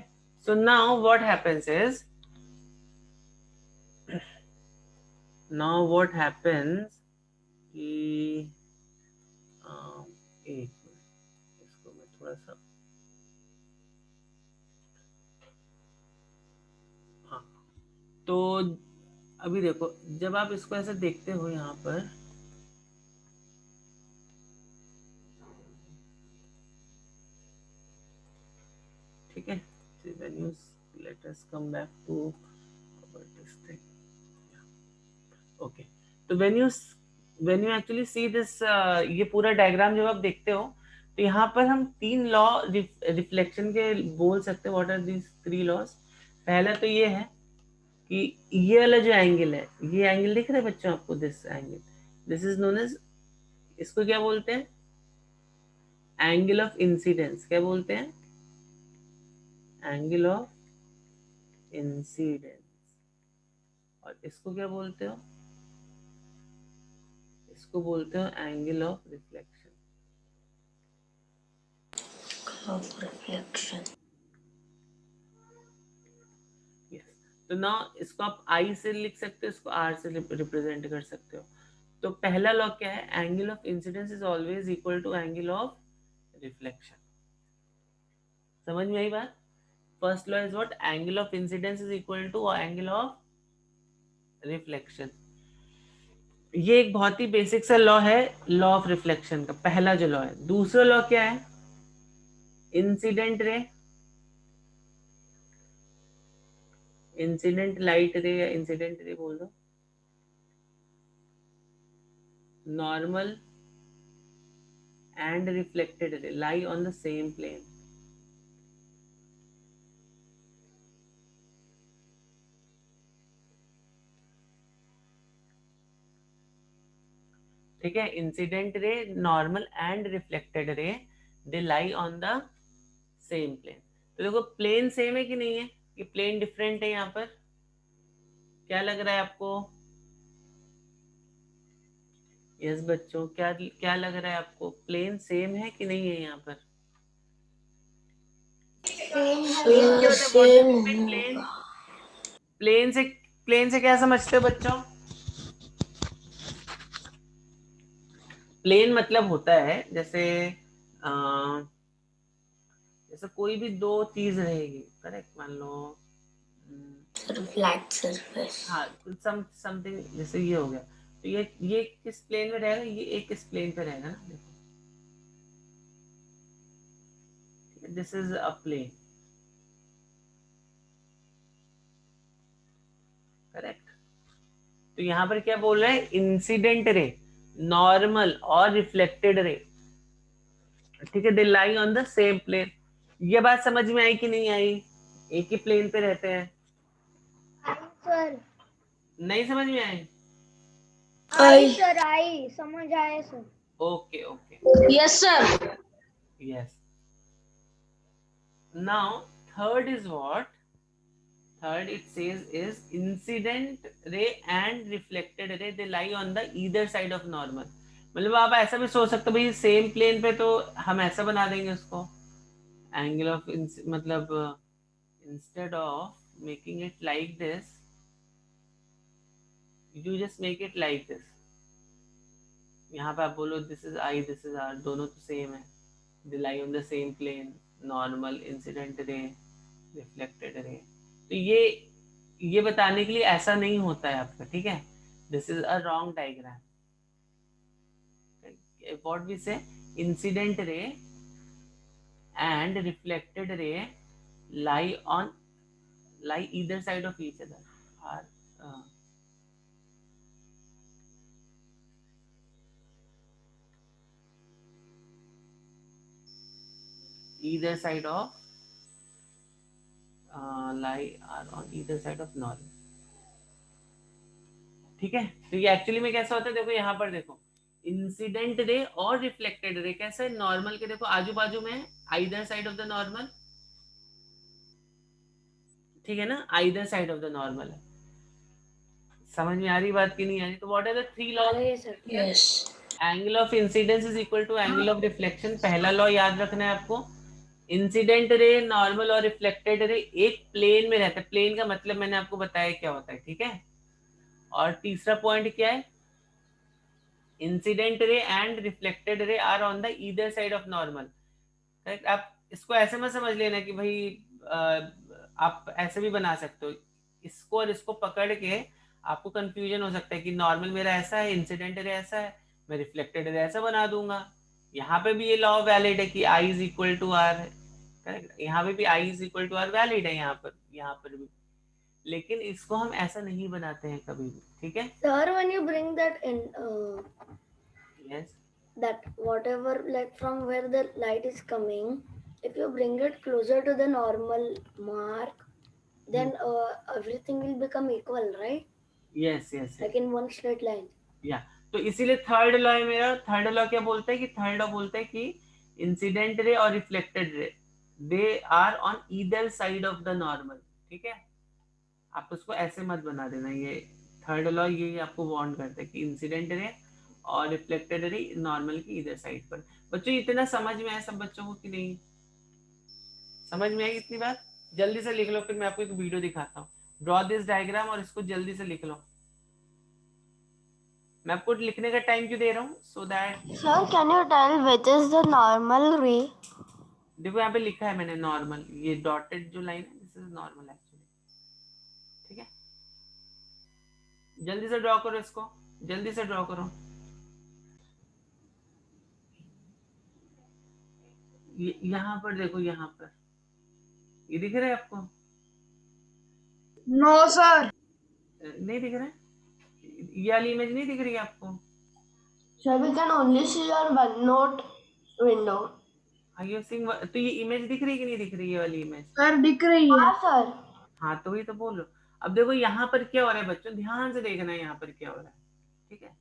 So now what happens is, now what happens कि एक मिनट, इसको मैं थोड़ा सा, हाँ तो अभी देखो जब आप इसको ऐसे देखते हो यहाँ पर, ठीक है, when you let us come back to our this thing, okay, तो when you actually see this ये पूरा डायग्राम जब आप देखते हो, तो यहाँ पर हम 3 लॉ रिफ्लेक्शन के बोल सकते हैं। What are these 3 laws? पहला तो ये है कि ये वाला जो एंगल है, ये एंगल दिख रहा है बच्चों आपको, this angle, this is known as, इसको क्या बोलते हैं? Angle of incidence. क्या बोलते हैं? Angle of incidence. और इसको क्या बोलते हो? इसको बोलते हो angle of reflection. Of reflection. Yes, तो ना इसको आप आई से लिख सकते हो, इसको आर से रिप्रेजेंट कर सकते हो। तो पहला लॉ क्या है? Angle of incidence is always equal to angle of reflection. समझ में आई बात? First law is what? Angle of incidence is equal to angle of reflection. ये एक बहुत ही बेसिक सा लॉ है, लॉ ऑफ रिफ्लेक्शन का पहला जो लॉ है। दूसरा लॉ क्या है? इंसिडेंट रे, इंसिडेंट लाइट रे या इंसिडेंट रे बोल दो, normal and reflected ray lie on the same plane. ठीक है, incident ray, normal and reflected ray, they lie on the same plane. तो देखो प्लेन सेम है कि नहीं है? ये प्लेन डिफरेंट है यहाँ पर, क्या लग रहा है आपको? यस बच्चों, क्या क्या लग रहा है आपको? प्लेन सेम है कि नहीं है यहाँ पर? Same. प्लेन से क्या समझते हो बच्चों? प्लेन मतलब होता है जैसे जैसे कोई भी दो चीज रहेगी, करेक्ट, मान लो Flat surface. हाँ समथिंग, जैसे ये हो गया, तो ये किस प्लेन में रहेगा? ये एक किस प्लेन पे रहेगा ना, देखो this is a plane, correct. तो यहाँ पर क्या बोल रहे हैं? इंसिडेंट रे, नॉर्मल और रिफ्लेक्टेड रे, ठीक है, they lie on the same plane. ये बात समझ में आई कि नहीं आई? एक ही प्लेन पे रहते हैं। सर नहीं समझ में आई? आई सर, आई समझ आए sir. Okay okay, yes sir. yes. Now third is what? Third it says is incident ray and reflected ray, they lie on the either side of normal। मतलब आप ऐसा भी सोच सकते हो भाई सेम प्लेन पे, तो हम ऐसा बना देंगे उसको, एंगल ऑफ मतलब instead of making it like this, you just make it like this. यहाँ पे आप बोलो this is I, this is R, दोनों तो सेम है, they lie on the same plane, normal, incident ray, reflected ray। तो ये बताने के लिए ऐसा नहीं होता है आपका, ठीक है। This is a wrong diagram. What we say, incident ray and reflected ray lie either side of each other. Are either side of lie are on either side of normal. ठीक है, तो ये एक्चुअली में कैसा होता है, देखो यहाँ पर देखो, इंसिडेंट रे और रिफ्लेक्टेड रे कैसा है, नॉर्मल के देखो आजू बाजू में, either side of the normal, ठीक है ना, either side of the normal है। समझ में आ रही बात की नहीं आ रही? तो what are the three laws? Yes. Angle of incidence is equal to angle of reflection. पहला लॉ याद रखना है आपको, इंसिडेंट रे, नॉर्मल और रिफ्लेक्टेड रे एक प्लेन में रहता है। प्लेन का मतलब मैंने आपको बताया क्या होता है, ठीक है। और तीसरा पॉइंट क्या है, incident ray and reflected ray are on the either side of normal. Correct. आप इसको ऐसे मत समझ लेना कि भाई आप ऐसे भी बना सकते हो, इसको और इसको पकड़ के आपको कंफ्यूजन हो सकता है कि नॉर्मल मेरा ऐसा है, इंसिडेंट रे ऐसा है, मैं रिफ्लेक्टेड रे ऐसा बना दूंगा। यहाँ पे भी ये लॉ वैलिड है कि i is equal to r है, करेक्ट। यहाँ पे भी i is equal to r valid है, यहाँ पर भी, लेकिन इसको हम ऐसा नहीं बनाते हैं कभी भी, ठीक है। Sir, when you bring that in, yes, that whatever, like from where the light is coming, if you bring it closer to the normal mark, then everything will become equal, right? Yes, yes, Like in one straight line. या तो इसीलिए third law है मेरा। Third law क्या बोलता है कि third law बोलता है कि इंसिडेंट रे और reflected ray they are on either side of the normal, ठीक है। आप उसको ऐसे मत बना देना, ये थर्ड लॉ ये आपको वार्न करता है कि इंसिडेंट रे और रिफ्लेक्टेड रे नॉर्मल की इधर साइड पर। बच्चों इतना समझ में आया सब बच्चों को कि नहीं? समझ में आई इतनी बात? जल्दी से लिख लो, फिर मैं आपको एक वीडियो दिखाता हूँ। ड्रॉ दिस डायग्राम और इसको जल्दी से लिख लो। मैं आपको लिखने का टाइम क्यों दे रहा हूँ? So that Sir, can you tell which is the normal ray? देखो यहाँ पे लिखा है मैंने नॉर्मल, ये डॉटेड जो लाइन है दिस इज नॉर्मल एक्चुअली, ठीक है। जल्दी से ड्रॉ करो इसको, जल्दी से ड्रॉ करो। यहाँ पर देखो, यहाँ पर ये दिख रहा है आपको? No sir. नहीं दिख रहा है? ये वाली इमेज नहीं दिख रही है आपको? Sir, we can only see your OneNote window. Are you seeing? तो ये इमेज दिख रही है कि नहीं दिख रही है? ये वाली इमेज सर दिख रही है। हाँ सर। हाँ, तो वही तो बोल लो। अब देखो यहाँ पर क्या हो रहा है बच्चों, ध्यान से देखना है यहाँ पर क्या हो रहा है, ठीक है।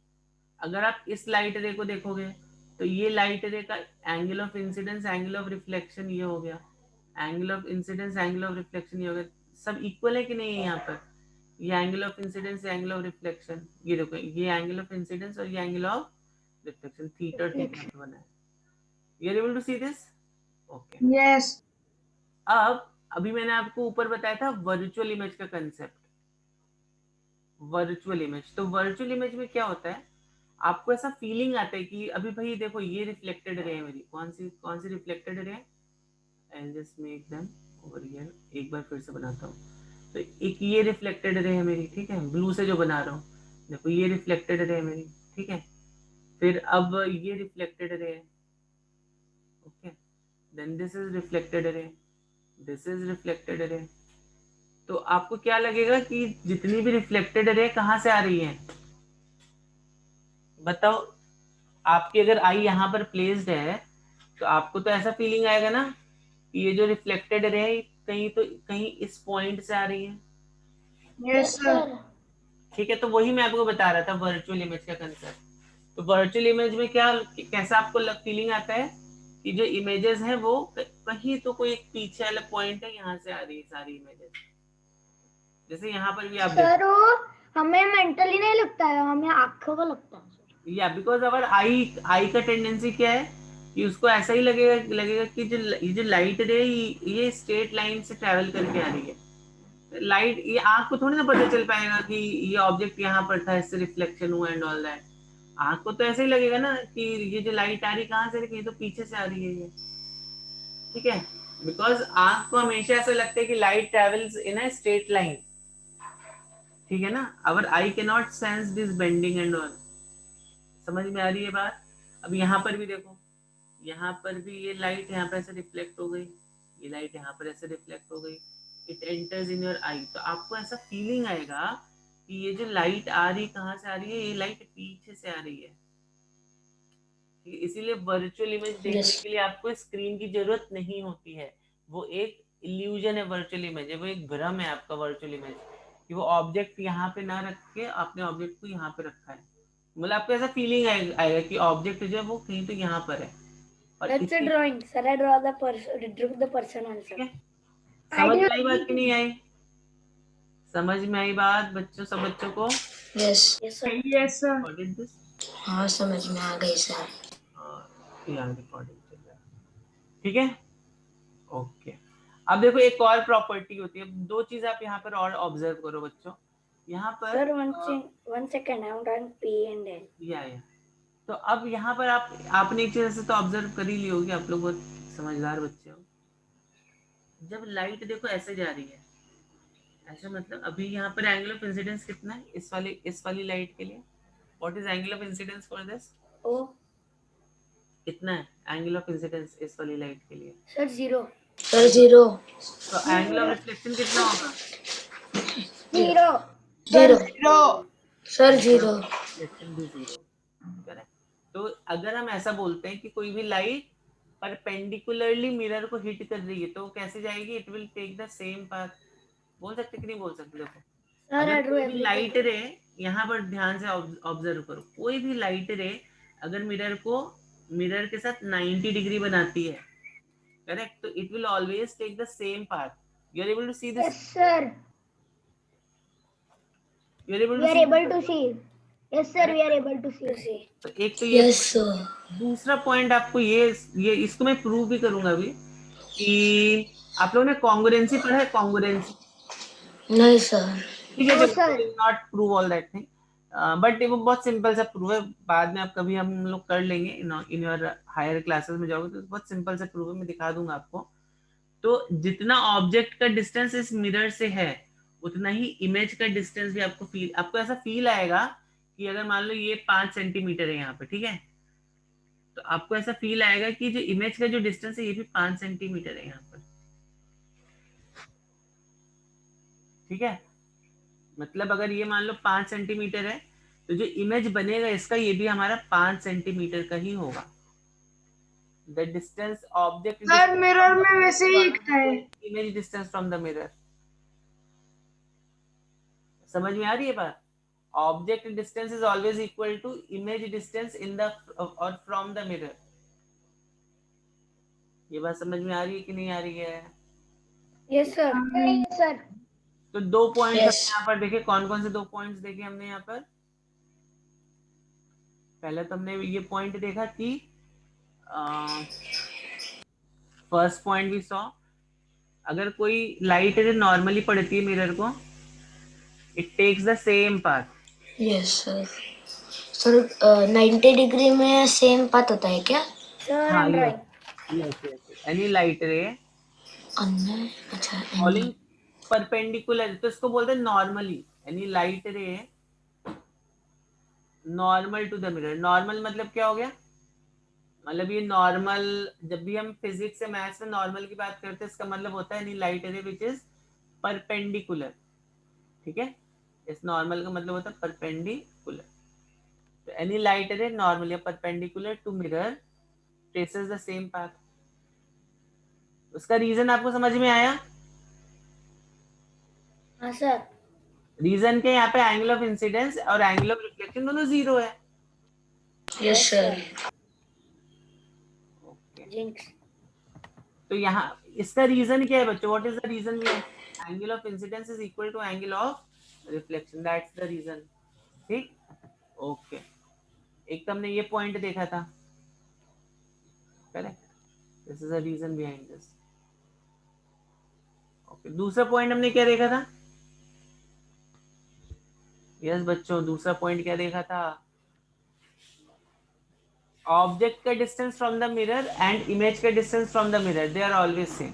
अगर आप इस लाइट रे को देखोगे तो ये लाइट रे का angle of incidence, angle of reflection ये हो गया, angle of incidence, angle of reflection ये हो गया। सब इक्वल है कि नहीं है यहाँ पर? ये angle of incidence, angle of reflection, ये देखो ये एंगल ऑफ इंसिडेंस और ये angle of reflection, theta theta बना है। You are able to see this? Okay. Yes. अब अभी मैंने आपको ऊपर बताया था वर्चुअल इमेज का कंसेप्ट, वर्चुअल इमेज। तो वर्चुअल इमेज में क्या होता है, आपको ऐसा फीलिंग आता है कि अभी भाई देखो ये रिफ्लेक्टेड रे है मेरी, कौन सी रिफ्लेक्टेड रे है? I will just make them over here, एक बार फिर से बनाता हूँ। तो एक ये रिफ्लेक्टेड रे है मेरी, ठीक है, ब्लू से जो बना रहा हूँ, देखो ये रिफ्लेक्टेड रे है मेरी, ठीक है। फिर अब ये रिफ्लेक्टेड रे है, okay, then this is reflected ray, this is reflected ray. तो आपको क्या लगेगा कि जितनी भी रिफ्लेक्टेड रे कहाँ से आ रही है? बताओ। आपकी अगर आई यहाँ पर प्लेस्ड है तो आपको तो ऐसा फीलिंग आएगा ना कि ये जो रिफ्लेक्टेड रे है कहीं इस पॉइंट से आ रही है। Yes sir. ठीक है, तो वही मैं आपको बता रहा था वर्चुअल इमेज का कंसेप्ट। तो वर्चुअल इमेज में क्या कैसा आपको फीलिंग आता है कि जो इमेजेस हैं वो कहीं तो कोई एक पीछे वाला पॉइंट है, यहाँ से आ रही है सारी इमेजेस। जैसे यहाँ पर भी आप सर वो हमें मेंटली नहीं लगता है, हमें आंखों को लगता है। या बिकॉज अवर आई का टेंडेंसी क्या है कि उसको ऐसा ही लगेगा कि जो लाइट रे ये स्ट्रेट लाइन से ट्रेवल करके आ रही है। लाइट, ये आंख को थोड़ी ना पता चल पाएगा कि ये ऑब्जेक्ट यहाँ पर था, इससे रिफ्लेक्शन हुआ एंड ऑल दैट। आंख को तो ऐसे ही लगेगा ना कि ये जो लाइट आ रही कहाँ से, कहीं तो पीछे से आ रही है ये, ठीक है। बिकॉज आंख को हमेशा ऐसा लगता है कि light travels in a straight line, ठीक है ना, our eye cannot sense this bending and all. समझ में आ रही है बात? अब यहाँ पर भी देखो, यहाँ पर भी ये लाइट यहाँ पर ऐसे रिफ्लेक्ट हो गई, ये लाइट यहाँ पर ऐसे रिफ्लेक्ट हो गई, इट एंटर्स इन योर आई, तो आपको ऐसा फीलिंग आएगा कि ये जो लाइट आ रही कहाँ से आ रही है, ये लाइट पीछे से आ रही है। इसीलिए वर्चुअल इमेज देखने Yes. के लिए आपको स्क्रीन की जरूरत नहीं होती है, वो एक इल्यूजन है, वर्चुअल इमेज है, वो एक भ्रम है आपका वर्चुअल इमेज, कि वो ऑब्जेक्ट यहाँ पे ना रख के आपने ऑब्जेक्ट को यहाँ पे रखा है, मतलब आपको ऐसा फीलिंग आएगा कि ऑब्जेक्ट जो है वो कहीं तो यहाँ पर है। और That's a drawing. Sir, I draw the person. Drew the person also. ठीक है, समझ में आई बात कि नहीं आई? समझ में आई बात बच्चों, सब बच्चों को? Yes. Yes, sir. Yes, sir. What is this? हाँ समझ में आ गई सर। यहाँ रिकॉर्डिंग चल रहा है, ठीक है, ओके। अब देखो एक और प्रॉपर्टी होती है, दो चीज आप यहाँ पर और ऑब्जर्व करो बच्चों, यहाँ पर Sir, one second. I'm drawing P and L. या तो अब यहाँ पर आपने एक चीज ऐसे तो ऑब्जर्व कर ही ली होगी, आप लोग बहुत समझदार बच्चे हो। जब लाइट देखो ऐसे जा रही है, ऐसा मतलब अभी यहाँ पर एंगल ऑफ इंसिडेंस कितना है इस वाली लाइट के लिए? What is angle of incidence for this? O. कितना है एंगल ऑफ इंसिडेंस इस वाली लाइट के लिए? Sir, 0. सर 0। तो एंगल ऑफ रिफ्लेक्शन कितना होगा? 0 सर 0। रिफ्लेक्शन भी 0, करेक्ट। तो अगर हम ऐसा बोलते हैं कि कोई भी लाइट परपेंडिकुलरली मिरर को हिट कर रही है तो कैसे जाएगी? It will take the same path. बोल सकते कि नहीं बोल सकते? देखो Sir, I अगर drew कोई भी everything. लाइट रे, यहाँ पर ध्यान से ऑब्जर्व करो, कोई भी लाइट रे अगर मिरर के साथ 90 डिग्री बनाती है, करेक्ट, तो it will always take the same path. You are able to see Yes, this? sir. You are able We to are see? able to see. Yes, sir. We are able to see. See. तो एक तो ये yes sir. दूसरा point आपको ये इसको मैं prove भी करूंगा अभी, कि आप लोगों ने कॉन्ग्रुएंसी पढ़ा है? कॉन्ग्रुएंसी, नहीं सर। ठीक है, No, जब sir. Not prove all that thing, but वो बहुत सिंपल सा प्रूव है, बाद में आप कभी हम लोग कर लेंगे इन योर हायर क्लासेस में जाओगे तो बहुत सिंपल सा प्रूव है, मैं दिखा दूंगा आपको। तो जितना ऑब्जेक्ट का डिस्टेंस इस मिरर से है उतना ही इमेज का डिस्टेंस भी आपको ऐसा फील आएगा कि अगर मान लो ये 5 सेंटीमीटर है यहाँ पे, ठीक है, तो आपको ऐसा फील आएगा कि जो इमेज का जो डिस्टेंस है ये भी 5 सेंटीमीटर है यहाँ पर, ठीक है। मतलब अगर ये मान लो 5 सेंटीमीटर है तो जो इमेज बनेगा इसका ये भी हमारा 5 सेंटीमीटर का ही होगा। The distance object sir mirror में वैसे ही दिखता है। Image distance from the mirror, समझ में आ रही है बात? Object distance is always equal to image distance in the और फ्रॉम द मिरर। ये बात समझ में आ रही है कि नहीं आ रही है? Yes, sir. Yes, sir. तो 2 पॉइंट्स Yes. यहाँ पर देखे, कौन कौन से 2 पॉइंट्स देखे हमने यहाँ पर? पहले तो हमने ये पॉइंट देखा कि फर्स्ट पॉइंट भी सॉ, अगर कोई लाइट नॉर्मली पड़ती है मिरर को, it takes the same path. Yes sir. Sir 90 degree में सेम पाथ होता है क्या? Sir, हाँ, I'm drawing. एनी लाइट रे अंदर? अच्छा फॉलिंग परपेंडिकुलर, तो इसको बोलते हैं normally, any light ray normal to the mirror. Normal मतलब क्या हो गया? मतलब ये नॉर्मल, जब भी हम फिजिक्स या मैथ्स में नॉर्मल की बात करते हैं इसका मतलब होता है एनी लाइट रे विच इज परपेंडिकुलर, ठीक है। इस नॉर्मल का मतलब होता है परपेंडिकुलर। तो एनी लाइट रे नॉर्मल या perpendicular to mirror traces the same path. उसका रीजन आपको समझ में आया? हाँ सर। रीजन के यहाँ पे एंगल ऑफ इंसिडेंस और एंगल ऑफ रिफ्लेक्शन दोनों 0 है। Yes sir. जिंक्स। तो यहाँ इसका रीजन क्या है बच्चों? What is the reason? Angle of incidence is equal to angle of reflection, that's the reason, ठीक, ओके। एक तो हमने ये पॉइंट देखा था, correct, this is the reason behind this, okay. दूसरा पॉइंट हमने क्या देखा था? यस बच्चों, दूसरा पॉइंट क्या देखा था? ऑब्जेक्ट का distance from the mirror and image का distance from the mirror, they are always same,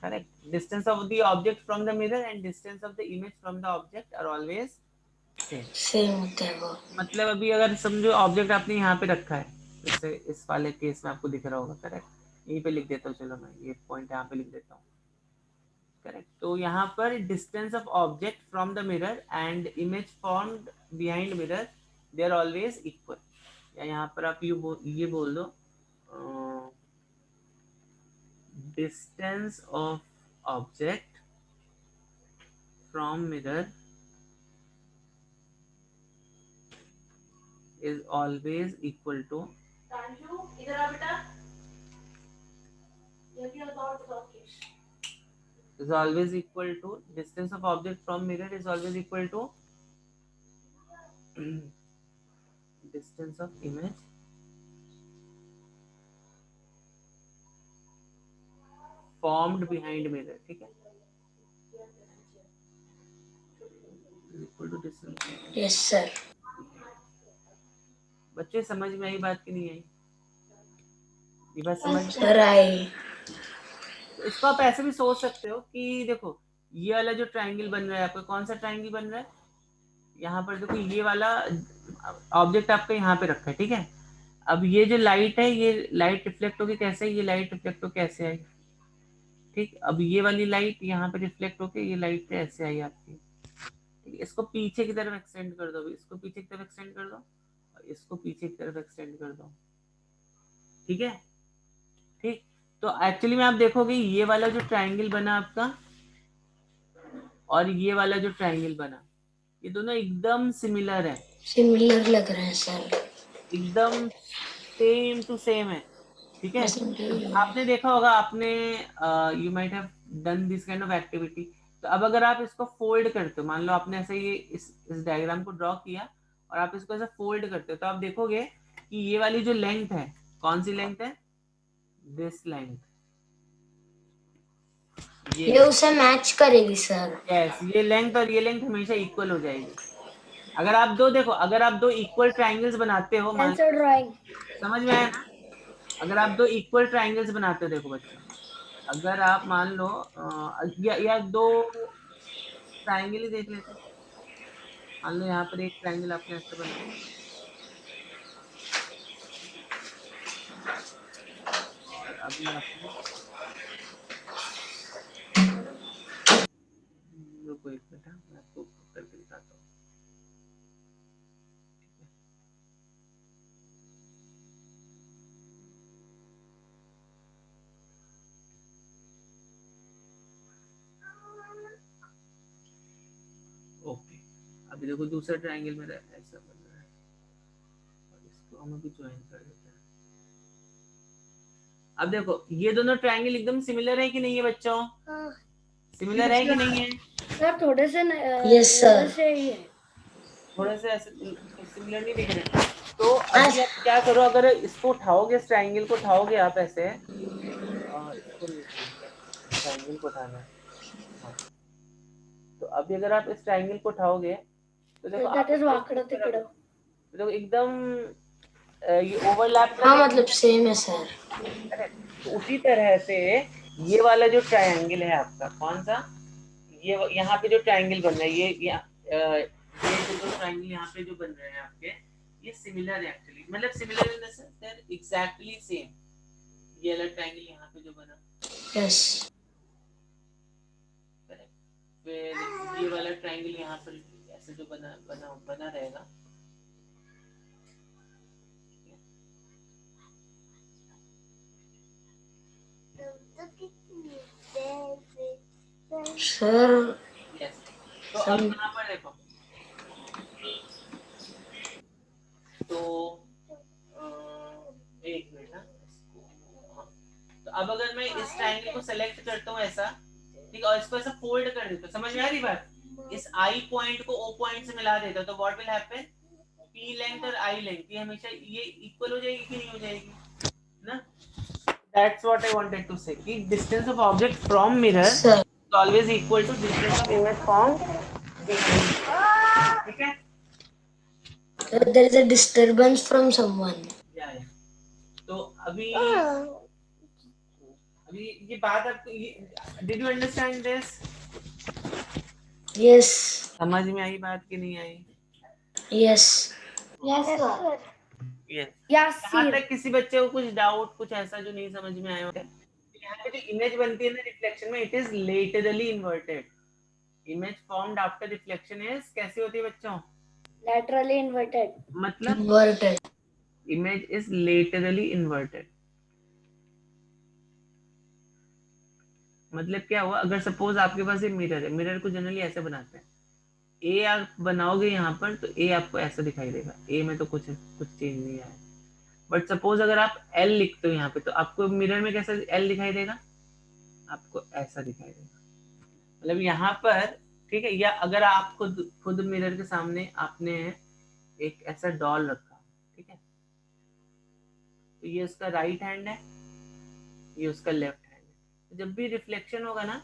correct. Distance of the object from the mirror and distance of the image from the object are always same होता है वो। मतलब अभी अगर समझो object आपने यहाँ पे रखा है, जैसे इस वाले केस में आपको दिख रहा होगा, करेक्ट। यहीं पे लिख देता हूँ, चलो मैं ये पॉइंट यहाँ पे लिख देता हूँ, करेक्ट। तो यहाँ पर distance of object from the mirror and image formed behind mirror they are always equal. या यहाँ पर आप ये बोल दो distance of object from mirror is always equal to is always equal to distance of object from mirror is always equal to distance of image formed behind mirror, ठीक है, equal to distance। Yes sir. बच्चे समझ में आई बात कि नहीं आई? ये बात समझ में सर आई। तो इसको आप ऐसे भी सोच सकते हो कि देखो ये वाला जो ट्रायंगल बन रहा है आपका, कौन सा ट्रायंगल बन रहा है? यहाँ पर देखो ये वाला ऑब्जेक्ट आपका यहाँ पे रखा है, ठीक है। अब ये जो लाइट है, ये लाइट रिफ्लेक्ट होगी कैसे, ये लाइट रिफ्लेक्ट होकर कैसे आई, ठीक। अब ये वाली लाइट यहाँ पे रिफ्लेक्ट होके ये लाइट ऐसे आई आपकी, ठीक। इसको पीछे की तरफ एक्सटेंड कर दो, इसको पीछे की तरफ एक्सटेंड कर दो और इसको पीछे की तरफ एक्सटेंड कर दो, ठीक है, ठीक। तो एक्चुअली में आप देखोगे ये वाला जो ट्रायंगल बना आपका और ये वाला जो ट्रायंगल बना, ये दोनों एकदम सिमिलर है, सिमिलर लग रहे हैं सर, एकदम सेम टू सेम है, ठीक है। आपने देखा होगा, आपने you might have done this kind of activity. तो अब अगर आप इसको फोल्ड करते हो, मान लो आपने ऐसे ये इस डायग्राम को ड्रॉ किया और आप इसको ऐसे फोल्ड करते हो, तो आप देखोगे कि ये वाली जो लेंथ है, कौन सी लेंथ है, दिस लेंथ, ये उसे मैच करेगी सर। यस, ये लेंथ और ये लेंथ हमेशा इक्वल हो जाएगी। अगर आप दो देखो, अगर आप दो इक्वल ट्रायंगल्स बनाते हो, मान ड्राइंग समझ में आया ना? अगर आप दो इक्वल ट्रायंगल्स बनाते हो, देखो बच्चों, अगर आप मान लो या दो ट्रायंगल ही देख लेते हैं। मान लो यहाँ पर एक ट्रायंगल आपने ऐसे बनाया और अभी आपने रुको एक मिनट, मैं आपको करके दिखाता हूँ। ओके, अभी देखो दूसरा ट्रायंगल मेरा ऐसा बन रहा है और इसको हम अभी ज्वाइन कर देते हैं। अब देखो ये दोनों ट्रायंगल एकदम सिमिलर है कि नहीं है बच्चों? सिमिलर है कि नहीं है? सर थोड़े से यस सर। ही है, थोड़े से ऐसे सिमिलर नहीं दिख रहे। तो अभी आप क्या करो, अगर इसको उठाओगे, इस ट्रायंगल को उठाओगे आप ऐसे, इसको ट्रायंगल को उठाना है, हाँ। तो अभी अगर आप इस ट्रायंगल को उठाओगे तो देखो आप देखो एकदम ये ओवरलैप, हाँ मतलब सेम है सर। तो उसी तरह से ये वाला जो ट्रायंगल है आपका, कौन सा, ये यहाँ पे जो ट्रायंगल बन रहा है, ये जो ट्रायंगल यहाँ पे जो बन रहे हैं आपके, ये सिमिलर है एक्चुअली, मतलब similar in the sense that exactly same. ये वाला ट्रायंगल यहाँ पे जो बना, यस। फिर ये वाला ट्रायंगल यहाँ पर ऐसे जो बना रहेगा, सर यस। तो अब यहाँ पर देखो, तो एक मिनट, हाँ। तो अब अगर मैं इस ट्रायंगल को सेलेक्ट करता हूँ ऐसा, ठीक है, और इसको ऐसा फोल्ड कर देता हूँ, समझ में आ रही बात? इस आई पॉइंट को ओ पॉइंट से मिला देता हूँ, तो what will happen, P length और आई लेंथ ये हमेशा ये इक्वल हो जाएगी कि नहीं हो जाएगी ना? That's what I wanted to say, कि distance of object from mirror sir is always equal to distance of image formed behind, ठीक है? there is a disturbance from someone. या तो अभी ये बात आपको, did you understand this? Yes. समझ में आई बात कि नहीं आई? Yes Yes, sir. Yes. Yeah, यहाँ see. तक किसी बच्चे को कुछ डाउट, कुछ ऐसा जो नहीं समझ में आया हो? यहाँ पे जो इमेज बनती है ना रिफ्लेक्शन में, it is laterally inverted. Image formed after reflection is कैसी होती है बच्चों? Laterally inverted. मतलब inverted. Image is laterally inverted. मतलब क्या हुआ, अगर सपोज आपके पास एक मिरर है, मिरर को जनरली ऐसे बनाते हैं, ए आप बनाओगे यहाँ पर तो ए आपको ऐसा दिखाई देगा, ए में तो कुछ चेंज नहीं आया। बट सपोज अगर आप एल लिखते हो यहाँ पे, तो आपको मिरर में कैसा एल दिखाई देगा? आपको ऐसा दिखाई देगा। मतलब यहाँ पर, ठीक है, या अगर आप खुद मिरर के सामने आपने एक ऐसा डॉल रखा, ठीक है, तो ये उसका राइट हैंड है, ये उसका लेफ्ट हैंड है। जब भी रिफ्लेक्शन होगा ना,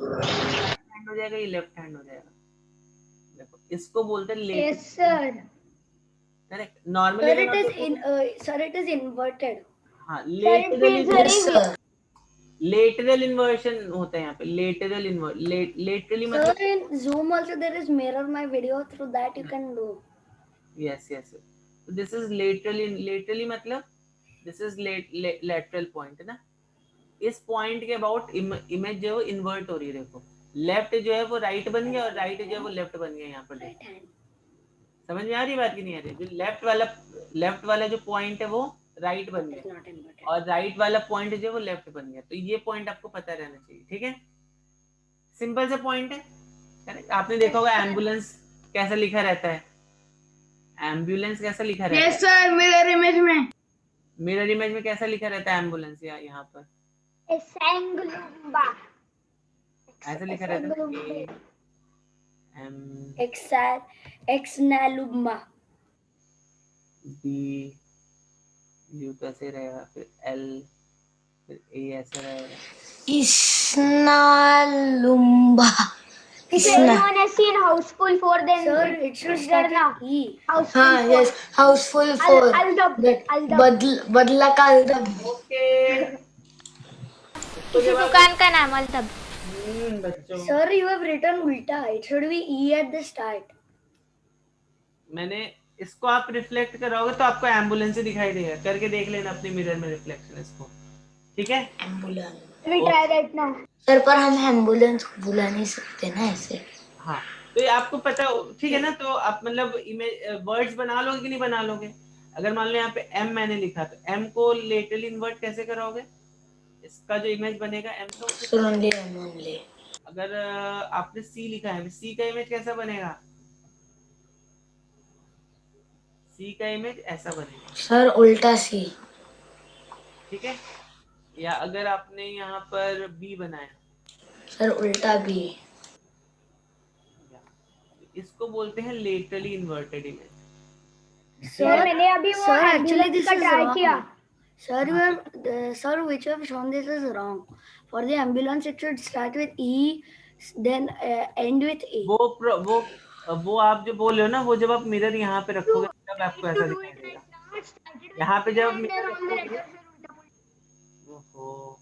राइट हैंड हो जाएगा, ये लेफ्ट हैंड हो जाएगा। देखो, इसको बोलते हैं late. Yes, sir. Correct. Normally Sir, it is inverted. हाँ, Sir, it feels very yes weird. Sir. Lateral inversion होता है यहाँ पे। लेटरली Sir, मतलब in Zoom also there is mirror my video, through that you can do. Yes yes. तो this is laterally मतलब this is lateral point है ना। इस पॉइंट के अबाउट इमेज जो है इन्वर्ट हो रही है। देखो, लेफ्ट जो है वो राइट बन गया और राइट जो है वो लेफ्ट बन गया। यहाँ पर Right hand. समझ में आ रही बात की नहीं आ रही? जो लेफ्ट वाला जो पॉइंट है वो राइट बन It is गया not inverted. और राइट वाला पॉइंट जो है वो लेफ्ट बन गया। तो ये पॉइंट आपको पता रहना चाहिए, ठीक है। सिंपल सा पॉइंट है, करेक्ट। आपने देखा होगा एम्बुलेंस कैसा लिखा रहता है, एम्बुलेंस कैसा लिखा रहता है? Yes, sir. Mirror image में. मिरर इमेज में कैसा लिखा रहता है एम्बुलेंस? यहाँ पर Esanglumba. ऐसा लिखा रहता है Exnalugma. डी यू कैसे रहेगा, फिर एल, फिर ए ऐसा रहेगा। इस्नालुम्बा। If anyone has seen Houseful 4, then Sir, it should it's start there now. with E. Houseful हाँ 4. यस, हाउसफुल 4। Aldab. बदला का अल्दब। ओके। किसी दुकान का नाम अल्तब। बच्चों, Sir, you have written ulta. It should be E at the start. मैंने इसको आप रिफ्लेक्ट कराओगे तो आपको एम्बुलेंस ही दिखाई देगा। करके देख लेना अपने मिरर में रिफ्लेक्शन इसको, ठीक है। Ambulance. We try right now. Sir पर हम एम्बुलेंस को बुला नहीं सकते ना ऐसे। हाँ, तो ये आपको पता, ठीक है ना। तो आप मतलब इमेज वर्ड्स बना लोगे कि नहीं बना लोगे? अगर मान लो यहाँ पे एम मैंने लिखा, तो एम को लेटरली इन्वर्ट कैसे कराओगे? इसका जो इमेज बनेगा एम का, ओनली। अगर आपने सी लिखा है, सी का इमेज कैसा बनेगा? सी का इमेज ऐसा बनेगा, सर उल्टा सी। ठीक है। या अगर आपने यहाँ पर बी बनाया, सर उल्टा बी। इसको बोलते हैं लेटरली इन्वर्टेड इमेज। Sir, मैंने अभी वो Sir, actually ambulance this का is try wrong. किया. Sir, you have, sir, which you have shown this is wrong. For the ambulance, it should start with E, then end with A. वो आप जो बोल रहे हो ना, वो जब आप मिरर यहाँ पे रखोगे तब आपको ऐसा दिखाई देगा। यहाँ पे जब मिरर रखोगे, ओहो,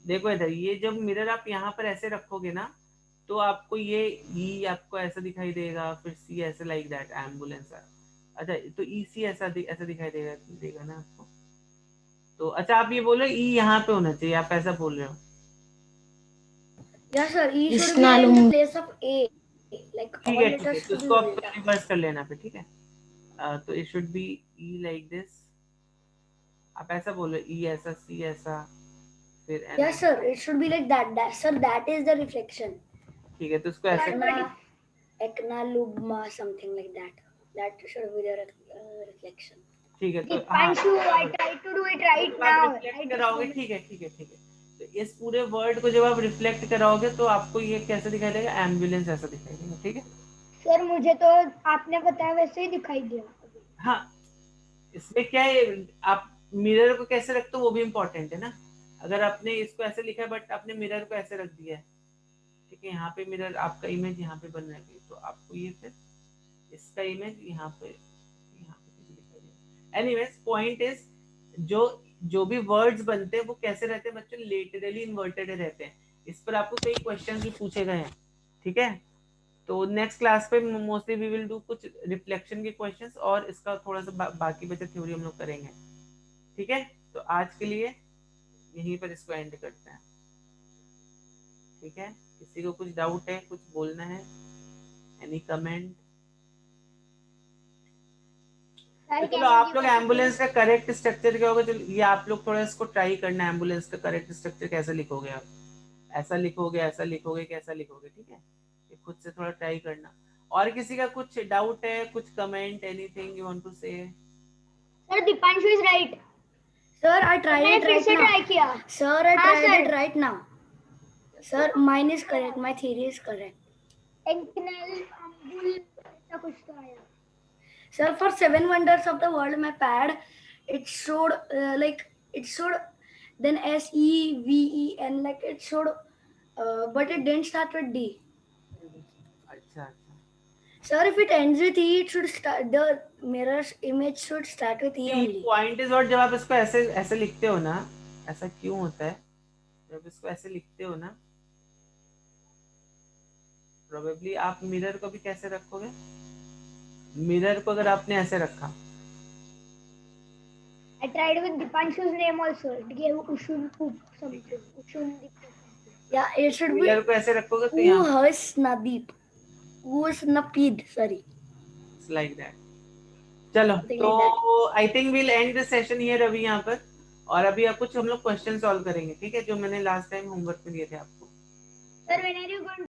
देखो इधर, ये जब मिरर आप यहाँ पर ऐसे रखोगे ना, तो आपको ये ई आपको ऐसा दिखाई देगा, फिर सी ऐसे लाइक दैट एम्बुलेंस। अच्छा, तो ई सी ऐसा दिखाई देगा ना आपको। तो अच्छा, आप ये बोल रहे हो ई यहाँ पे होना चाहिए, आप ऐसा बोल रहे हो? Yes, sir. E should be in the place of A. Like all ठीक है, letters तो should be इसको आप ulta. रिवर्स कर लेना फिर, ठीक है। तो it should be E like this. आप ऐसा बोलो, ई ऐसा, सी ऐसा, फिर N. Yes, sir. It should be like that. Sir, that is the reflection. ठीक है, तो इसको ऐसे Eknalugma, something like that. That should be the reflection. ठीक है। तो Dipanshu, I tried to do it right now. Reflect कराओगे, ठीक है ठीक है ठीक है। तो इस पूरे वर्ड को जब आप रिफ्लेक्ट कराओगे तो आपको ये कैसे दिखाई देगा? एम्बुलेंस ऐसा दिखाई देगा, ठीक है। सर मुझे तो आपने बताया वैसे ही दिखाई दिया। हाँ, इसमें क्या है, आप मिरर को कैसे रखते हो वो भी इम्पोर्टेंट है ना। अगर आपने इसको ऐसे लिखा है बट आपने मिरर को ऐसे रख दिया है, ठीक है, यहाँ पे मिरर आपका इमेज यहाँ पे बन रहा है, तो आपको ये फिर इसका इमेज यहाँ पे दिखाई देगा। एनीवेज, पॉइंट इज जो भी वर्ड्स बनते हैं वो कैसे रहते हैं बच्चों? लेटरली इन्वर्टेड रहते हैं। इस पर आपको कई क्वेश्चन भी पूछे गए हैं, ठीक है। तो नेक्स्ट क्लास पे मोस्टली वी विल डू कुछ रिफ्लेक्शन के क्वेश्चंस और इसका थोड़ा सा बाकी बचे थ्योरी हम लोग करेंगे, ठीक है। तो आज के लिए यहीं पर इसको एंड करते हैं, ठीक है। किसी को कुछ डाउट है, कुछ बोलना है, एनी कमेंट? तो चलो आप लोग एम्बुलेंस का करेक्ट स्ट्रक्चर क्या होगा, चलो ये आप लोग थोड़ा इसको ट्राई करना, एम्बुलेंस का करेक्ट स्ट्रक्चर कैसे लिखोगे आप, ऐसा लिखोगे, ऐसा लिखोगे, कैसा लिखोगे, ठीक है। ये खुद से थोड़ा ट्राई करना। और किसी का कुछ डाउट है, कुछ comment, anything you want to say? Sir Deepanshu is right. Sir, I tried मैंने it फिर right से now. ट्राई किया। Sir, I हाँ, tried sir. it right now. Sir, mine is correct. My theory is correct. Encnal ambul ऐसा कुछ तो आया। Sir, for 7 wonders of the world, my pad, it showed then SEVEN, like it showed, but it didn't start with D. अच्छा अच्छा, Sir, if it ends with E, it should start. The mirror's image should start with E only. Point is what, जब आप इसको ऐसे ऐसे लिखते हो ना, ऐसा क्यों होता है जब इसको ऐसे लिखते हो ना, प्रोबेबली आप मिरर को भी कैसे रखोगे, मिरर को अगर आपने ऐसे रखा, I tried with Dipanshu's name also. It gave Ushun something. Ushun Deep. Yeah, it should be mirror को ऐसे रखोगे तो यहाँ Uhasnadeep. Uhasnapid, sorry. Like that. चलो Something तो like that. I think we'll end the session here अभी यहाँ पर, और अभी आप कुछ हम लोग क्वेश्चन सॉल्व करेंगे, ठीक है, जो मैंने लास्ट टाइम होमवर्क में दिए थे आपको। Sir, when are you going